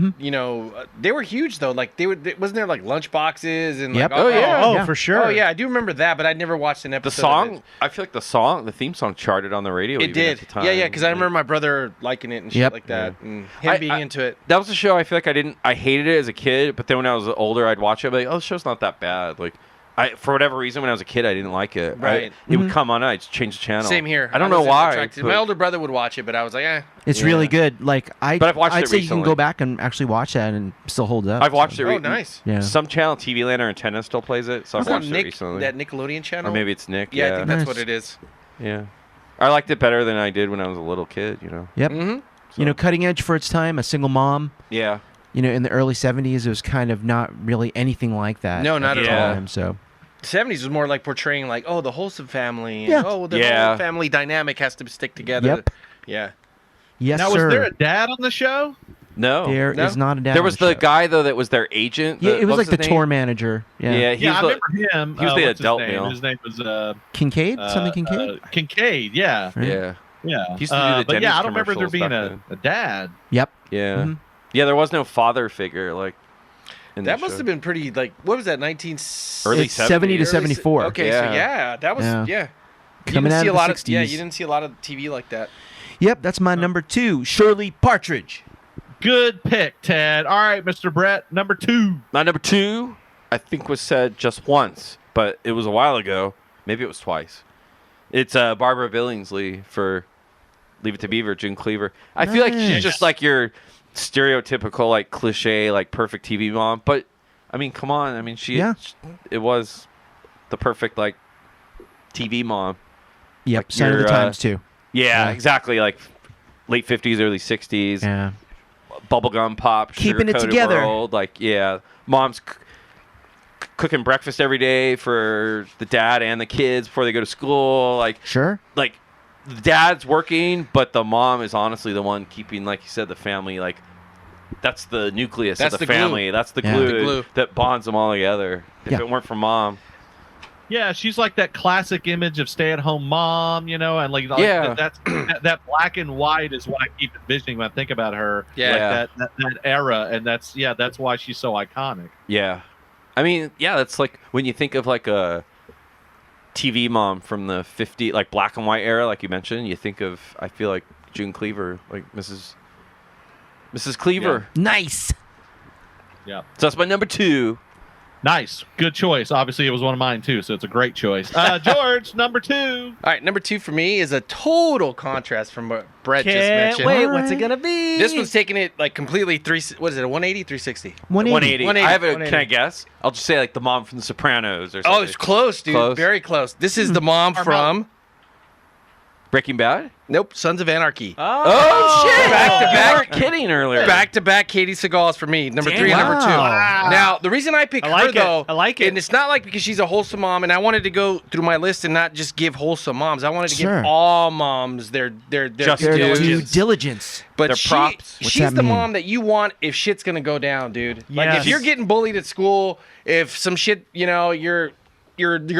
they were huge though. Like wasn't there like lunch boxes and Yep. like Oh, yeah. oh, Yeah. for sure. Oh yeah, I do remember that, but I never watched an The episode. song, of I feel like the theme song charted on the radio. it even did. At the time. Yeah, because I remember my brother liking it and shit Yep. like that, and him being into it. That was a show I feel like I hated it as a kid, but then when I was older, I'd watch it. I'd be like, oh, the show's not that bad. Like, for whatever reason, when I was a kid, I didn't like it. Right. It would come on, I'd change the channel. Same here. I don't know wasn't why. attracted- but- My older brother would watch it, but I was like, eh. It's Yeah. really good. Like But I've watched I'd it say you can recently. go back and actually watch that and it still holds up. I've watched it. Oh, nice. Yeah. Some channel, TV Land or Antenna, still plays it, so I've Was that watched it Nick? recently. That Nickelodeon channel? Or maybe it's Nick. Yeah, I Yeah, think that's Nice. what it is. yeah. I liked it better than I did when I was a little kid. Yep. Mm-hmm. Cutting edge for its time. A single mom. Yeah. In the early 70s, it was kind of not really anything like that. No, not at at the all. time, so 70s was more like portraying like, the wholesome family. And, Yeah. the Yeah. whole family dynamic has to stick together. Yep. Yeah. yes, Now, sir. was there a dad on the show? No. There is No? not a dad. There on was the show. guy though that was their agent. Yeah, it was what like the his tour name? manager. Yeah. Yeah, he Yeah, I was remember him. he was the what's his adult name? male. His name was Kincaid. Something Kincaid. Kincaid. Yeah, Right? Yeah. yeah. He used to do the but Denny's yeah, I don't remember there commercials being back a dad. Yep. Yeah. Mhm. Yeah, there was no father figure like in That the must show. have been pretty, like, what was that, 19... Early It's 70 to early se- 74. Okay, Yeah. so yeah, that was, Yeah. yeah. You Coming didn't out see of a the lot of, 60s. yeah, you didn't see a lot of TV like that. Yep, that's my number 2. Shirley Partridge. Good pick, Ted. All right, Mr. Brett, number 2. My number 2, I think, was said just once, but it was a while ago. Maybe it was twice. It's Barbara Billingsley for Leave It to Beaver, June Cleaver. I feel like she's Nice. just like your stereotypical, like cliche, like perfect TV mom. But I mean, come on. I mean, it was the perfect like TV mom. Yep, Like Sign of the your, Times too. Yeah, Yeah. exactly. Like late 50s, early 60s. Yeah. Bubblegum pop, Keeping it sugar-coated together. world. Like, yeah, mom's cooking breakfast every day for the dad and the kids before they go to school. Like Sure. the dad's working, but the mom is honestly the one keeping, like you said, the family. Like that's the nucleus That's of the the glue. family. That's the Yeah. glue, The glue. that bonds them all together. If Yeah. it weren't for mom, Yeah, she's like that classic image of stay-at-home mom, and like Yeah. that black and white is what I keep envisioning when I think about her. Yeah. Like that era, and that's why she's so iconic. yeah. I mean, yeah, that's like when you think of like a TV mom from the 50s, like black and white era, like you mentioned, you think of, I feel like June Cleaver, like Mrs. Cleaver. Nice. Yeah, So that's my number 2. nice, good choice. Obviously, it was one of mine too, so it's a great choice. George, number 2. All right, number 2 for me is a total contrast from what Brett just Can't mentioned. wait. What's it gonna be? This one's taking it like completely what is it, a 180, 360? 180. 180. I have a, 180. can I guess? I'll just say like the mom from The Sopranos or something. Oh, it's close, dude. Close. Very close. This is the mom Carmel. from Breaking Bad? Nope, Sons of Anarchy. Oh, shit! Back to You back. weren't kidding earlier. Back to back, Katie Seagal is for me. Number Damn. 3 and number 2. Wow. Now, the reason I pick I like her it. though, I like it. and it's not like because she's a wholesome mom, and I wanted to go through my list and not just give wholesome moms. I wanted to Sure. give all moms their Just due Their Diligence. due diligence. diligence. But Their she, props. What's she's that the mean? mom that you want if shit's gonna go down, dude. Like Yes. if you're getting bullied at school, if some shit, your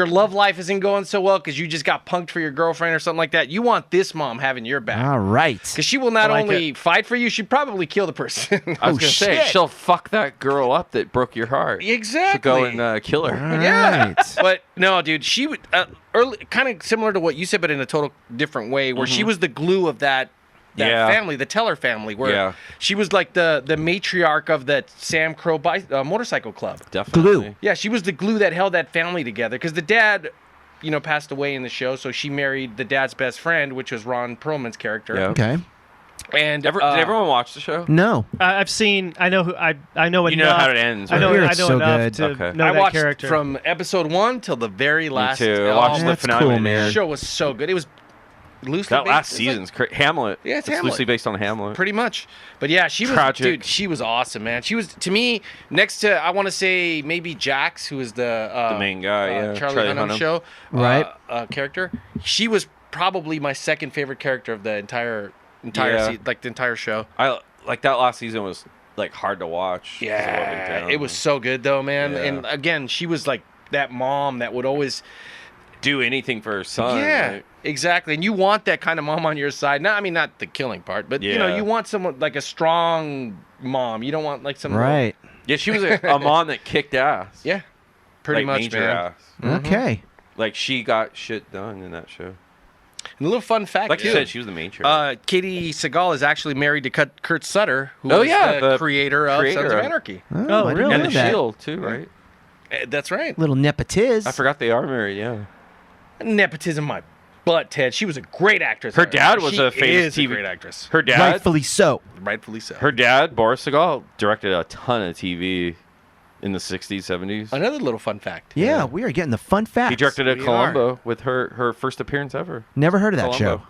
love life isn't going so well because you just got punked for your girlfriend or something like that, you want this mom having your back. All right. Because she will not I like only fight for you, she'd probably kill the person. I was gonna say shit. she'll fuck that girl up that broke your heart. Exactly. She'll go and kill her. All Yeah, right. but no, dude, she would early, kind of similar to what you said, but in a total different way. Where she was the glue of that Yeah. family, the Teller family. Where Yeah. she was like the matriarch of that Sam Crow motorcycle club. Definitely. Glue. Yeah, she was the glue that held that family together. Because the dad, passed away in the show, so she married the dad's best friend, which was Ron Perlman's character. Yeah. Okay. And Did everyone watch the show? No. I've seen. I know. I know enough. You know how it ends, I know. right? Hear I it's know so enough good. to Okay. know I that watched character. from episode 1 till the very last. Me too. I oh, watched the That's finale. cool, man. man. The show was so good. It was loosely That last based- it was like- season's Hamlet. Yeah, it's it's Hamlet. loosely based on Hamlet. pretty much. But yeah, she was Tragic. dude. She was awesome, man. She was to me next to I want to say maybe Jax, who is the main guy, yeah, Charlie Charlie Hunnam Hunnam. show, Right. Character. She was probably my second favorite character of the entire Yeah. like the entire show. I like that last season was like hard to watch. 'cause it wasn't Yeah, down. it was so good though, man. Yeah. And again, she was like that mom that would always do anything for her son. yeah, right? exactly. And you want that kind of mom on your side. Not the killing part, but Yeah. you want someone like a strong mom. You don't want like some Right. Yeah, she was a mom that kicked ass. Yeah, pretty like, much, major man. ass. Okay. Like she got shit done in that show. And a little fun fact, Like too. you said, she was the main character. Katie Seagal is actually married to Kurt Sutter, who Oh, is yeah, the the creator of creator Sons of of- Anarchy. Oh, Oh, I didn't really? know and the that. Shield too, right? That's right. Little nepotiz. I forgot they are married. Yeah. Nepotism, my butt, Ted. She was a great actress. Her dad was She a famous is TV a great actress. Her dad, Rightfully so. Rightfully so. her dad, Boris Segal, directed a ton of TV in the 60s, 70s. Another little fun fact. Yeah, we are getting the fun facts. He directed a We Columbo with her first appearance ever. Never heard of that Columbo. show.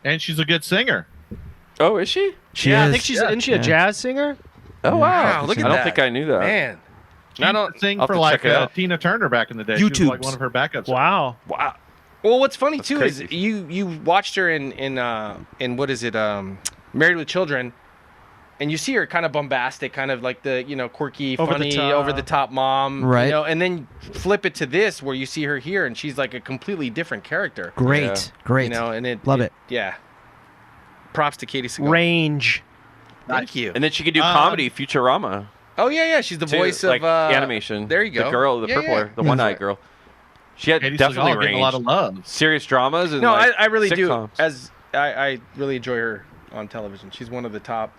And she's a good singer. Oh, is she? She yeah, I is. think she's. Yeah. Isn't she a Yeah. jazz singer? Oh Wow, look at I don't that. think I knew that. Man. She I used don't to sing I'll for have to like check it out. Tina Turner back in the day. She was like YouTubes. one of her backups. Wow. Wow. Well, what's funny That's too crazy. is you watched her in what is it? Married with Children, and you see her kind of bombastic, kind of like the quirky, Over the funny, top. over the top mom, Right. And then flip it to this where you see her here, and she's like a completely different character. Great. Yeah. Great. And Love it. Yeah. Props to Katie Seagal. Range. Thank you. And then she could do comedy, Futurama. Oh yeah, she's the too, voice like of animation. There you go. The girl, the Yeah, purple yeah. hair, the one-eyed girl. She had Katie definitely Seagal getting range. a lot of love. Serious dramas and No, like, I really sitcoms. do. As I really enjoy her on television. She's one of the top.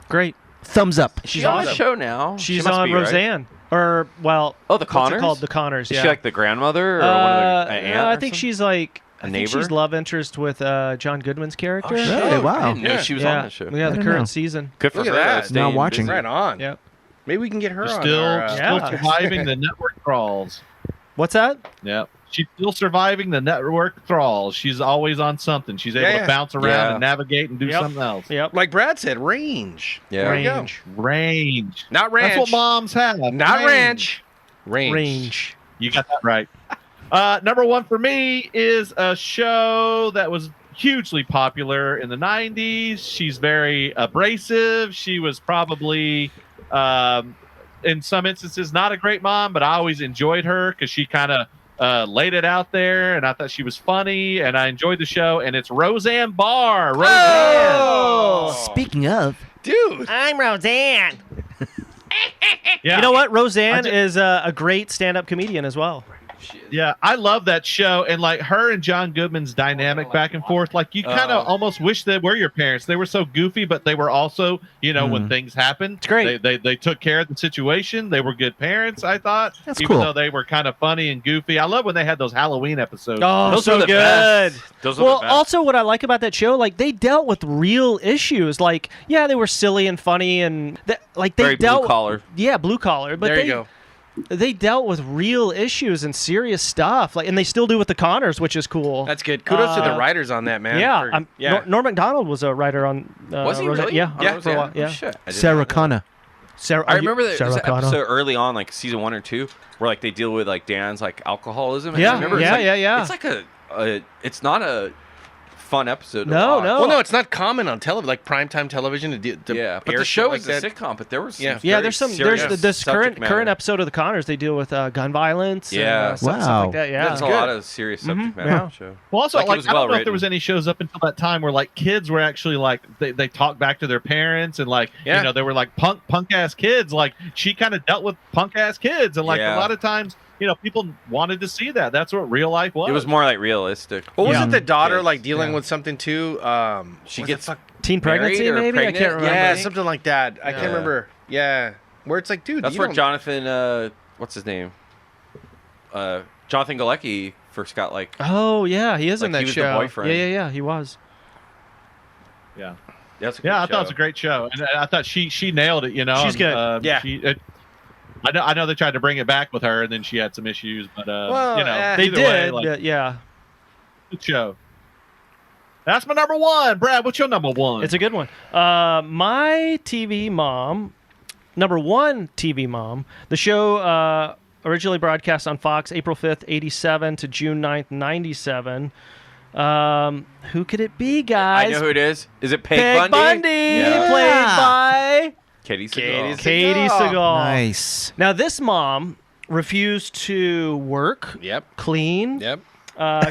Great. Thumbs up. She's on the awesome. show now. She She's must on be, right? Roseanne. Or well. Oh, the What's it Connors? called? The Connors. Is Yeah. she like the grandmother or one of the an aunt? no, I or think something? she's like. A I think she's neighbor? love interest with John Goodman's character. Oh, shit. Really? Wow. I didn't know Yeah. she was yeah. on the show. Yeah, the didn't current know. season. Good for Look her. at that. though, staying Not watching. busy. Right on. Yep. Maybe we can get her She's on. still, our, still Yeah. surviving the network trawls. What's that? Yeah. She's still surviving the network trawls. She's always on something. She's able Yeah. to bounce around Yeah. and navigate and do Yep. something else. Yep. like Brad said, range. Yeah. There you go. Range. Range. Not ranch. That's what moms have. Not ranch. Range. Range. You got that right. Number one for me is a show that was hugely popular in the 90s. She's very abrasive. She was probably, in some instances, not a great mom, but I always enjoyed her because she kind of laid it out there, and I thought she was funny, and I enjoyed the show. And it's Roseanne Barr. Roseanne. Oh, Speaking of, dude. I'm Roseanne. Yeah. You know what? Roseanne I ju- is a great stand-up comedian as well. Yeah, I love that show, and like her and John Goodman's dynamic back and forth. Like you kind of almost wish they were your parents. They were so goofy, but they were also, when things happened, it's great. They took care of the situation. They were good parents. I thought, That's even cool. though they were kind of funny and goofy. I love when they had those Halloween episodes. Oh, Those so were the good. best. Those were Well, the best. also what I like about that show, like they dealt with real issues. Like, yeah, they were silly and funny, and they Very dealt blue collar. Yeah, blue collar. But There they, you go. they dealt with real issues and serious stuff, like, and they still do with the Connors, which is cool. That's good. Kudos to the Uh, writers on that, man. yeah, for- Norm Macdonald was a writer on. Was he Roseanne. really? Yeah, Yeah. for a while. Oh, Yeah. shit. I didn't Sarah know that. Connor. Sarah, I remember that there's Sarah an Connor. episode early on, like season 1 or 2, where like they deal with like Dan's like alcoholism. And Yeah, I remember it's yeah, like- yeah. It's like it's not a fun episode. To No, watch. no. Well, no, it's not common on television, like primetime television. To Yeah, but air the shit show like was that. a sitcom, but there was some Yeah. Yeah, very there's serious this subject current matter. episode of the Connors. They deal with gun violence. Yeah. and, stuff Wow. like that. Yeah, There's a lot of serious subject matter yeah. on the show. Well, also, Like, it like, was I don't well know if there written. was any shows up until that time where like kids were actually like they talked back to their parents and like Yeah. they were like punk ass kids. Like she kind of dealt with punk ass kids, and like Yeah. a lot of times people wanted to see that. That's what real life was. It was more like realistic. What was Yeah. it? The daughter Kids. like dealing Yeah. with something too. She what's gets the fuck? teen pregnancy, married or maybe. I pregnant? can't remember. Yeah, something like that. I can't Yeah. remember. Yeah, where it's like, dude, That's you where don't- Jonathan, what's his name? Jonathan Galecki first got like. Oh yeah, he is in Like, that he was the show. boyfriend. Yeah, he was. yeah. That's a Yeah, I good thought it was show. a great show, and I thought she nailed it. She's good. Yeah. I know they tried to bring it back with her, and then she had some issues, but Well, They either way, did. like, Yeah, good show. That's my number one, Brad. What's your number one? it's a good one. My TV mom, number one TV mom. The show originally broadcast on Fox April 5th, 87 to June 9th, 97. Who could it be, I guys? know who it is. Is it Peg Bundy? Played by Katie Katie Seagal. Katie Seagal. Seagal. Nice. Now, this mom refused to work, Yep. clean. Yep.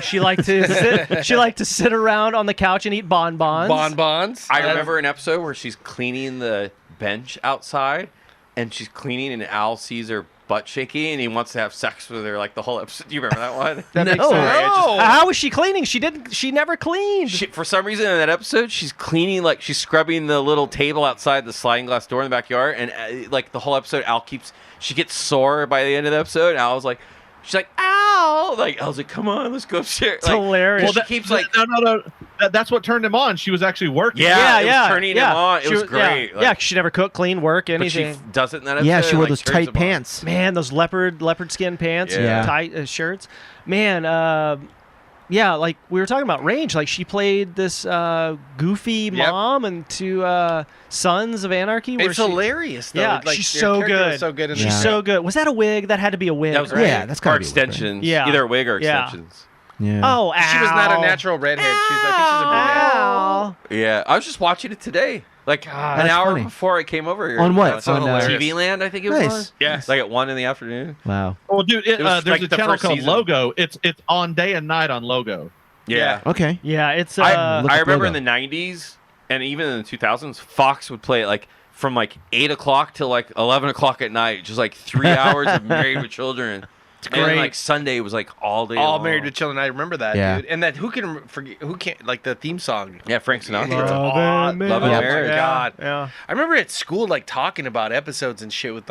She liked to sit around on the couch and eat bonbons. Bonbons. I remember an episode where she's cleaning the bench outside, and she's cleaning, and Al sees her butt shaking, and he wants to have sex with her like the whole episode. Do you remember that one? That makes No. sense. No. How was she cleaning? She never cleaned. For some reason in that episode, she's cleaning, like she's scrubbing the little table outside the sliding glass door in the backyard, and like the whole episode, she gets sore by the end of the episode, and Al was like, she's like, ow! Like, I was like, come on, let's go upstairs. It's Like, hilarious. well, she keeps like, no. That's what turned him on. She was actually working. yeah, it was turning him on. It She was great. Yeah, she never cooked, clean, work, but she anything. does it in that episode. Yeah, she and, wore like, those turns tight him on. pants. Man, those leopard skin pants, and Yeah. tight shirts. Man, yeah, like we were talking about range. Like she played this goofy mom and two Sons of Anarchy. Where It's she, hilarious, though. Yeah, Like, she's their so character was good. so good in She's that. so good. Was that a wig? That had to be a wig. That was right? right. Yeah, that's or gotta be a wig, right? extensions. Yeah. Either a wig or Yeah. extensions. Yeah. Oh, She was not a ow. natural redhead. She's I think she's a brunette. Ow. Yeah, I was just watching it today, like an that's hour funny. before I came over here. On what? That's On, TV Land, I think it Nice. was. Yes. Like at 1 in the afternoon. Wow. Well, dude, It was there's like a the channel first called season. Logo. It's on day and night on Logo. Yeah. Okay. Yeah, it's I Look up remember Logo. in the 90s and even in the 2000s, Fox would play it like from like 8 o'clock till like 11 o'clock at night, just like 3 hours of Married with Children. And then, great. like Sunday was like all day All long. Married with Children. I remember that, Yeah. dude. And that who can forget? Who can't like the theme song? Yeah, Frank Sinatra. Love and Love and Yeah. Marriage. Oh my God. Yeah. I remember at school like talking about episodes and shit with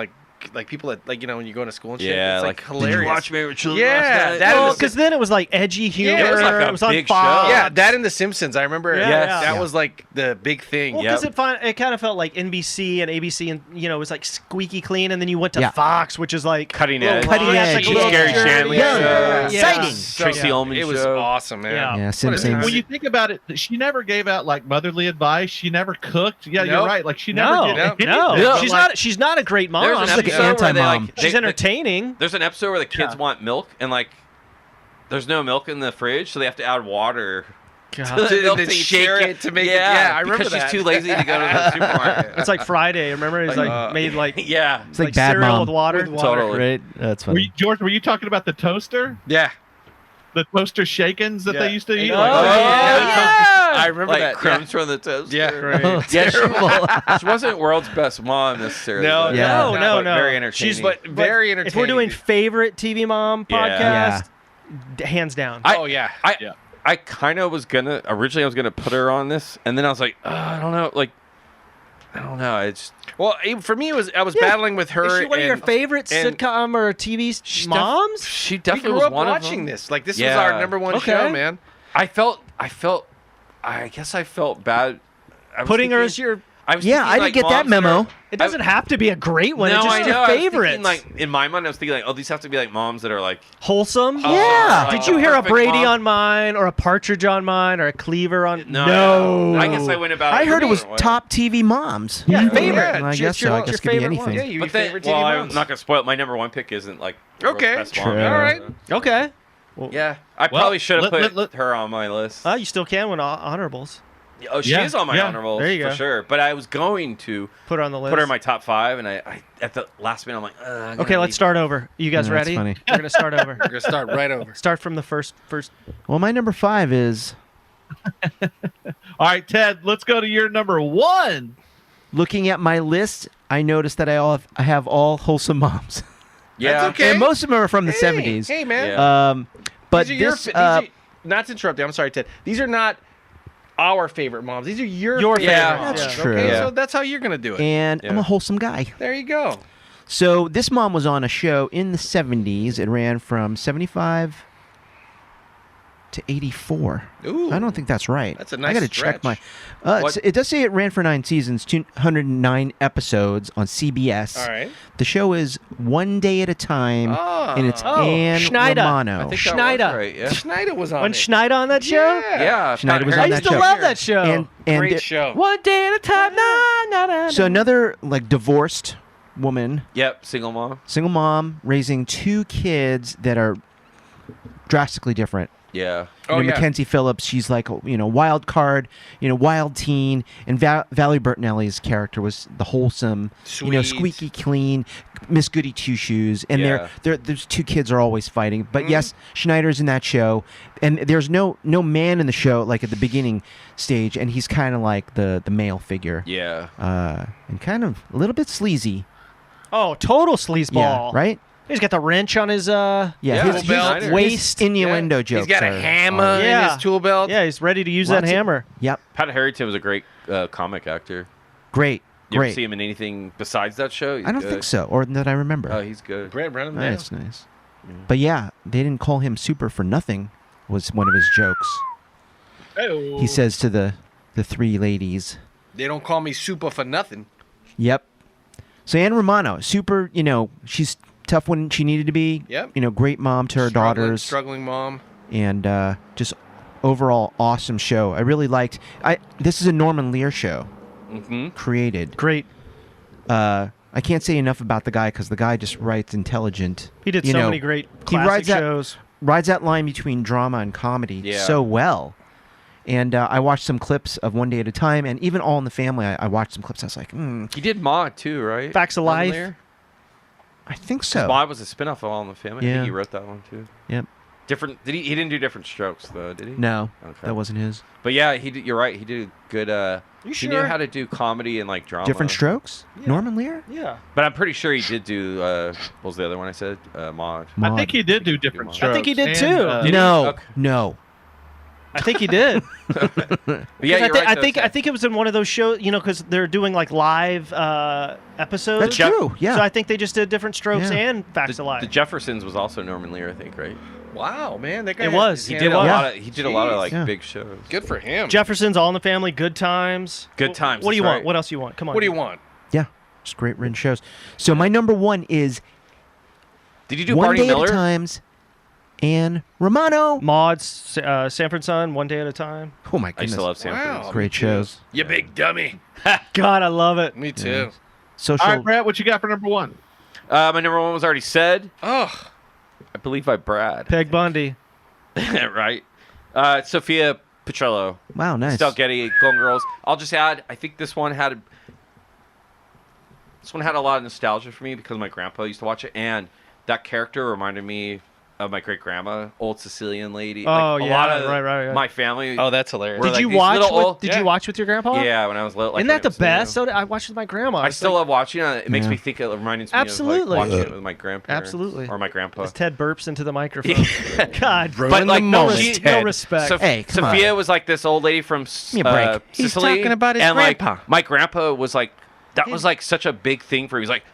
like people that like when you go into school and shit. Yeah, it's like hilarious. Did you watch Married with Children Yeah, last night? that Well, was- because then it was like edgy humor. it was like a it was on big Fox. show. Yeah, that and The Simpsons. I remember. Yeah, Yes. that yeah. was like the big thing. Well, because it kind of felt like NBC and ABC, and it was like squeaky clean, and then you went to Yeah. Fox, which is like Cutting little edge. Cutting raunchy, edge. like a Yeah. little Scary dirty. Shanley Yeah. show. Yeah. Exciting. Tracy Ullman It was show. awesome, man. Yeah. Yeah, What a Simpsons. time. When you think about it, she never gave out like motherly advice. She never cooked. Yeah, Nope. you're right. Like she No, never did anything. no, No. she's Like, not. She's not a great mom. There's an like an episode where they anti-mom. like She's they- entertaining. There's an episode where the kids want milk and like there's no milk in the fridge, so they have to add water. God. To- Milk to to eat shake cereal. it to make it- yeah, I remember because that. she's too lazy to go to the supermarket. It's like Friday. Remember, he's like made like Yeah, It's like bad cereal mom. with water. Totally. Right? That's Were funny. you, George, were you talking about the toaster? Yeah. The toaster shakens that Yeah. they used to eat? Oh, Like, yeah. I remember like that. crumbs from the toaster. Yeah. Oh, Yeah, terrible. she wasn't world's best mom necessarily. No, but- Yeah. No, no, but no. Very entertaining. She's but very entertaining. If we're doing favorite TV mom Yeah. podcast, hands down. oh yeah. I kind of was gonna originally I was gonna put her on this, and then I was like, I don't know, like I don't know. It's Well, for me, it was I was battling with her. Is she one of your and- favorite and- sitcom or TV moms? She We definitely grew was up one watching of them. this. Like this was Yeah. our number one Okay. show, man. I guess I felt bad. I was Putting her thinking- as your I was Yeah, thinking, I didn't like, get that moms that memo. are- It doesn't have to be a great one. No, it's just I know. your I was thinking, favorites. like in my mind, I was thinking like, oh, these have to be like moms that are like, Wholesome. Yeah. like, Did you hear a perfect Brady mom. on mine, or a Partridge on mine, or a Cleaver on? No. I guess I went about. I it a heard it was different way. top TV moms. Yeah, favorite. Yeah, I it's guess your- so. I it's guess your it could be favorite one. anything. Yeah, you But favorite then, well, TV I'm moms. not gonna spoil it. My number one pick isn't like the Okay. best mom True. ever, All right. so. Okay. Yeah, I Well, probably should have let- put let- her on my list. You still can win honorables. Oh, she Yeah, is on my yeah. honorables There you for go. sure. But I was going to Put her on the list. put her in my top 5, and I at the last minute I'm like, I'm Okay, gonna let's leave. start over. You guys Yeah, that's ready? funny. We're gonna start over. We're gonna start right over. Start from the first. Well, my number 5 is All right, Ted, let's go to your number 1. looking at my list. I noticed that I have all wholesome moms, Yeah, That's okay. and most of them are from the Hey, 70s. Hey, man. Yeah. But These are your this, fa- these are- not to interrupt you. I'm sorry, Ted. These are not our favorite moms. These are your Your favorite favorite. moms. That's Okay, true. Yeah. so that's how you're gonna do it. and I'm Yeah. a wholesome guy. There you go. So this mom was on a show in the 70s. It ran from 75 to 84. Ooh. I don't think that's right. That's a I nice got to check my. stretch. What- It does say it ran for 9 seasons, 209 episodes on CBS. All right. The show is One Day at a Time, and it's Oh, Anne Schneider. Romano. I think Schneider. that was right. Yeah, Schneider was on When it. Schneider on that show? yeah. Schneider was Pat on I that used to show. love that show. and Great it- show. One day at a time. Na, na, na, So na. another like divorced woman, Yep, single mom. single mom, raising 2 kids that are drastically different. Yeah. Oh, yeah. Mackenzie Phillips, she's like, wild card, wild teen, and Valerie Bertinelli's character was the wholesome, Sweet. squeaky clean, Miss Goody Two Shoes, and Yeah. those 2 kids are always fighting. But yes, Schneider's in that show, and there's no man in the show like at the beginning stage, and he's kind of like the male figure, Yeah. and kind of a little bit sleazy, Oh, total sleazeball. yeah, right? He's got the wrench on his Yeah, Yeah, his, belt. his waist. innuendo jokes. He's got a are- hammer are- in Yeah. his tool belt. Yeah, he's ready to use Lots that of- hammer. Yep, Pat Harrington was a great comic actor. great, You ever great. see him in anything besides that show? He's I don't good. think so, or that I remember. Oh, he's good. Brett, run him down. Nice, nice. But yeah, they didn't call him super for nothing. Was one of his jokes. He says to the 3 ladies. They don't call me super for nothing. Yep. So Anne Romano, super. She's tough when she needed to be. Yep. Great mom to her daughters, Struggling mom. and just overall awesome show. I really liked. This is a Norman Lear show, Mm-hmm. created. Great. I can't say enough about the guy because the guy just writes intelligent. He did so many great he classic rides that- shows. rides that line between drama and comedy Yeah. so well. And I watched some clips of One Day at a Time, and even All in the Family. I watched some clips. I was like, He did Maude too, right? Facts of Norman Life. Lear? I think 'Cause so. Maude was a spinoff of All in the Family. I Yeah. think he wrote that one too. Yep. Different. Did he? He didn't do Different Strokes though, did he? No, Okay. that wasn't his. But yeah, he did. You're right. He did good. You He knew sure? how to do comedy and like drama. Different Strokes? Norman Lear? Yeah. But I'm pretty sure he did do. What was the other one I said? Maude. I think Maude. he did do different I strokes. think he did and, too. Did he? No, Okay. no. I think he did. But yeah, 'Cause you're right. I though, think so- I think it was in one of those shows, because they're doing like live episodes. That's true. Yeah. So I think they just did Different Strokes Yeah. and Facts the, of Life. the Jeffersons was also Norman Lear, I think, right? Wow, man. That guy It had was. his He hand did a out. Yeah. lot of. He did a lot of like Yeah. big shows. Good for him. Jefferson's All in the Family, Good Times. Good Times, What do you that's want? right. What else you want? Come on. What do you want? Yeah, just great written shows. So my number 1 is Did you do One Barney Day Miller? at a Time's Anne Romano. Maud's Sanford Son, One Day at a Time. Oh my I goodness. used to love Sanford. Wow. Great shows. You big dummy. God, I love it. Me too. Social. All right, Brett, what you got for number 1? My number 1 was already said. Oh, I believe by Brad. Peg Bundy. Right. Sophia Petrello. Wow, nice. Estelle Getty, Golden Girls. I'll just add, I think this one had a lot of nostalgia for me because my grandpa used to watch it, and that character reminded me of my great grandma, old Sicilian lady. Oh, like, a yeah, lot of right. my family. oh, that's hilarious. We're Did like you these watch? little old- Did you watch with your grandpa? Yeah, when I was little. Like, Isn't when that it the was new. best? So I watched with my grandma. I It's still like- love watching it. It makes Yeah. me think. It reminds me Absolutely. of like, watching it with my grandparents. Absolutely. Or my grandpa. As Ted burps into the microphone. God, But like the no, moment, she, no respect. Hey, come on. Sophia was like this old lady from me a break. He's Sicily. talking about his and grandpa. Like, my grandpa was like, that was like such a big thing for him. He's like,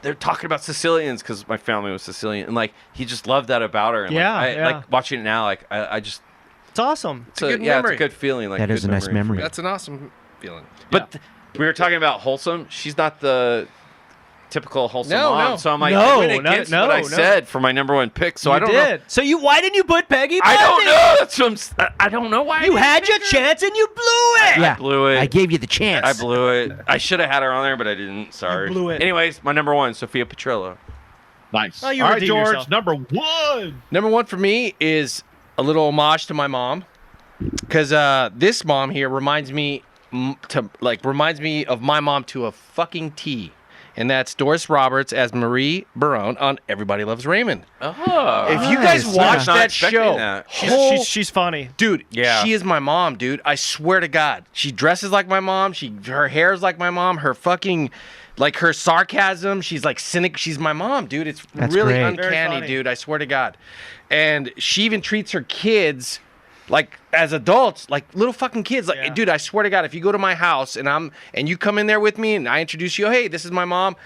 they're talking about Sicilians because my family was Sicilian, and like he just loved that about her. And Yeah, like, yeah. like watching it now, like I just it's awesome. it's a good it's a memory. good feeling. Like That a is good a nice memory. That's an awesome feeling. But we were talking about wholesome. She's not the typical wholesome No, mom. no. So I'm like, No, I went no, against no, what I no. said for my number one pick. So I You don't did. know. So why didn't you put Peggy Bundy? I don't know. That's what I'm. I don't know why. I You didn't had pick your her. chance and you blew it. Yeah, blew it. I gave you the chance. I blew it. I should have had her on there, but I didn't. Sorry. You blew it. Anyways, my number one, Sophia Petrillo. Nice. Oh, you All right, redeemed George, yourself. number one. Number one for me is a little homage to my mom, because this mom here reminds me of my mom to a fucking T, and that's Doris Roberts as Marie Barone on Everybody Loves Raymond. Oh. If you guys Nice. watch I was not that expecting show, that. She's funny. dude, Yeah. she is my mom, dude. I swear to God, she dresses like my mom. Her hair is like my mom. Her fucking, like her sarcasm. She's like cynic. She's my mom, dude. It's That's really great. Very uncanny, funny. dude. I swear to God. And she even treats her kids like as adults, like little fucking kids. Like, Yeah. dude, I swear to God, if you go to my house and you come in there with me and I introduce you, hey, this is my mom,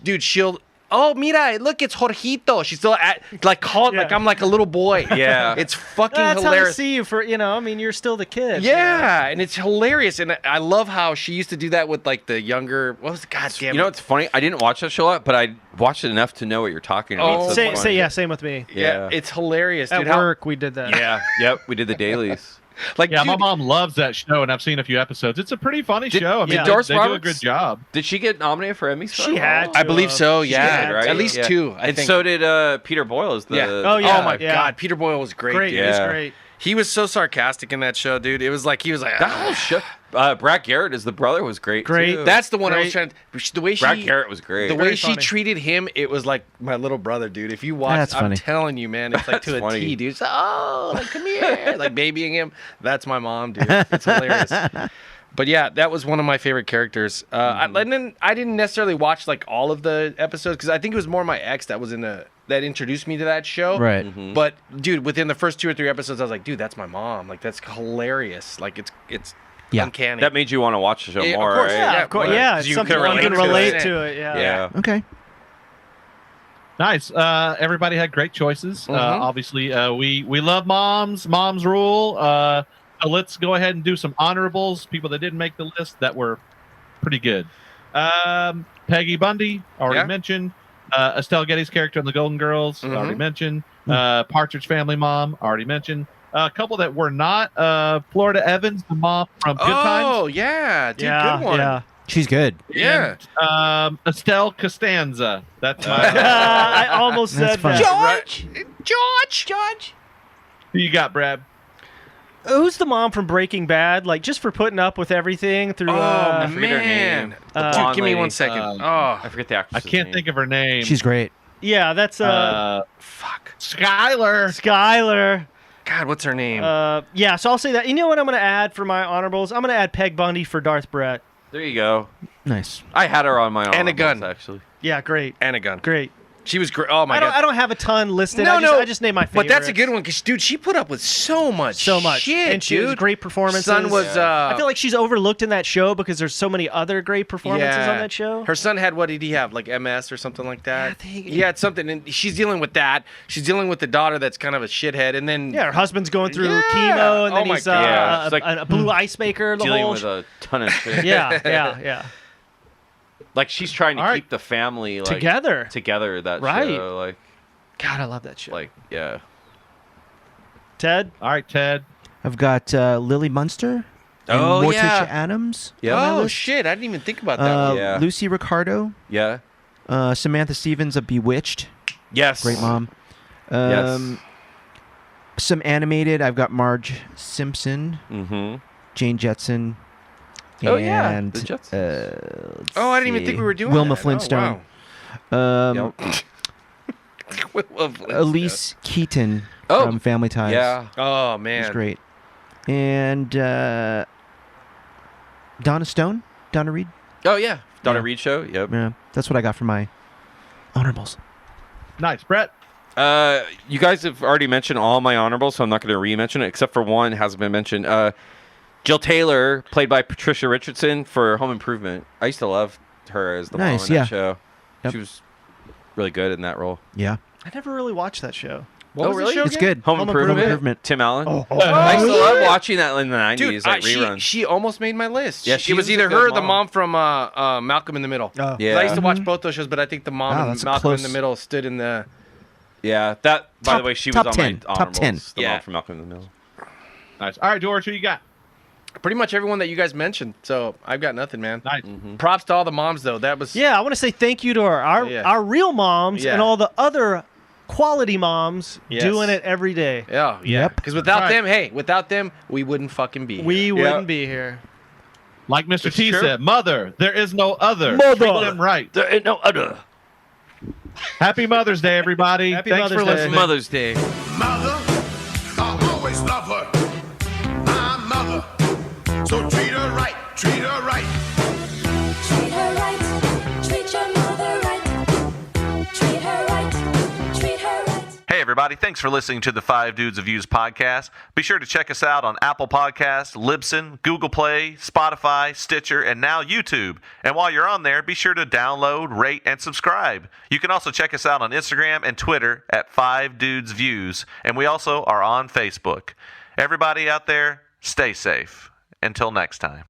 dude, she'll. Oh, mira, look, it's Jorgito. She's still like I'm like a little boy. Yeah. It's fucking That's how I hilarious. see you for, I mean, you're still the kid. Yeah, and it's hilarious, and I love how she used to do that with like the younger. What was the goddamn? You know what's funny? I didn't watch that show a lot, but I watched it enough to know what you're talking about. Oh, so it's funny. Same with me. yeah, it's hilarious, At dude. How- work, we did that. Yeah. Yep. We did the dailies. like, Yeah, my dude, mom loves that show, and I've seen a few episodes. It's a pretty funny Did- show. I mean, yeah. they, Doris they do a Roberts- good job. Did she get nominated for Emmys? She had I believe so. Yeah, did, right? at least Yeah. two. I and think. so did Peter Boyle as the. yeah. Oh, yeah. Oh my yeah. God, Peter Boyle was great. Great. Dude. It was Yeah. great. He was so sarcastic in that show, dude. It was like he was like, That whole show. Brad Garrett as the brother was great. Great. Too. That's the one I was Great. trying to. The way she. Brad Garrett was great. The way Very she funny. treated him, it was like my little brother, dude. If you watch, That's I'm funny. telling you, man, it's like to That's a funny. T, dude. It's like, oh, like, come here, like babying him. That's my mom, dude. It's hilarious. But yeah, that was one of my favorite characters. And then I didn't necessarily watch like all of the episodes because I think it was more my ex that was that introduced me to that show. Right. But dude, within the first 2 or 3 episodes, I was like, dude, that's my mom. Like that's hilarious. Like it's Yeah. uncanny. That made you want to watch the show Yeah, of more, course, right? Yeah, Yeah, of course. well, Yeah, 'cause it's you something can you can relate relate to to it. Yeah. Yeah. Okay. Nice. Everybody had great choices. Mhm. Obviously, we love moms. Moms rule. So let's go ahead and do some honorables. People that didn't make the list that were pretty good. Peggy Bundy, already Yeah. mentioned. Estelle Getty's character in The Golden Girls, already Mhm. mentioned. Partridge Family mom, already mentioned. A couple that were not. Florida Evans, the mom from Good Times. Oh yeah, dude, Yeah, good one. yeah. She's good. Yeah. And, Estelle Costanza. That's my. I almost That's said funny. that. George. Who you got, Brad? Who's the mom from Breaking Bad? Like, just for putting up with everything through. Oh forget her man, name. The dude, blonde give me lady. 1 second. I Oh, forget the actress. I can't think of her name. She's great. yeah, that's fuck. Skylar. Skylar. God, what's her name? Yeah, so I'll say that. You know what I'm going to add for my honorables? I'm going to add Peg Bundy for Darth Brett. There you go. Nice. I had her on my And a gun. actually. Yeah, great, Anna Gunn. great. She was great. Oh my I god. don't have a ton listed. No, I just named my favorites. But that's a good one because, dude, she put up with so much. So much, shit, and she dude. was great performances. Son was. I feel like she's overlooked in that show because there's so many other great performances on that show. Her son had, what did he have? Like MS or something like that? I think- He had something, and she's dealing with that. She's dealing with the daughter that's kind of a shithead, and then Yeah, her husband's going through Yeah. chemo, and Oh then my he's God. Yeah, it's like- a blue ice maker. The Dealing whole with a ton of shit. yeah. Like she's trying to All right. keep the family like Together. that Right. show. Like God, I love that show. yeah. Ted. All right, Ted. I've got Lily Munster and Oh, Morticia yeah. Adams. Yeah. on my oh list. shit, I didn't even think about that. one. Yeah. Lucy Ricardo, Yeah. Samantha Stevens of Bewitched, Yes. great mom. Yes. Some animated. I've got Marge Simpson, Mm-hmm. Jane Jetson, Oh, yeah, and the Jetsons. let's Oh, I didn't even see, think we were doing Wilma that. Flintstone. Oh, Um, Yep. wow. Elise Keaton Oh, from Family Ties. Yeah. Oh She's man, great. And Donna Stone, Donna Reed. Oh yeah. Donna Yeah. Reed show. Yep. Yeah, that's what I got for my honorables. Nice, Brett. You guys have already mentioned all my honorables, so I'm not going to re-mention it, except for one hasn't been mentioned. Jill Taylor, played by Patricia Richardson for Home Improvement. I used to love her as the mom Nice, in yeah. that show. Yep. She was really good in that role. Yeah. I never really watched that show. What was the show It's again? good. Home Improvement. Tim Allen. I used to love watching that in the 90s, Dude, like reruns. she almost made my list. Yeah, She she was was a either good her or the mom. mom from Malcolm in the Middle. Oh. Yeah. I used to watch both those shows, but I think the mom Wow, in that's a Malcolm in close- the Middle stood in the. Yeah, that, by Top- the way, she was top on 10, my top 10. honorables. The Yeah. mom from Malcolm in the Middle. Nice. All right, George, who you got? Pretty much everyone that you guys mentioned. So I've got nothing, man. Nice. Props to all the moms, though. That was. Yeah, I want to say thank you to Yeah. our real moms Yeah. and all the other quality moms Yes. doing it every day. Yeah. Yep. Because without Right. them, without them, we wouldn't fucking be here. We wouldn't be here. Like Mr. It's T true. said, mother, there is no other. Mother. Treat them right. There ain't no other. Happy Mother's Day, everybody. Happy Thanks Mother's for Day. listening. Mother's Day. Mother, I always love her. My mother. So treat her right, treat her right. Treat her right. Treat your mother right. Treat her right. Treat her right. Hey, everybody. Thanks for listening to the Five Dudes of Views podcast. Be sure to check us out on Apple Podcasts, Libsyn, Google Play, Spotify, Stitcher, and now YouTube. And while you're on there, be sure to download, rate, and subscribe. You can also check us out on Instagram and Twitter at Five Dudes Views. And we also are on Facebook. Everybody out there, stay safe. Until next time.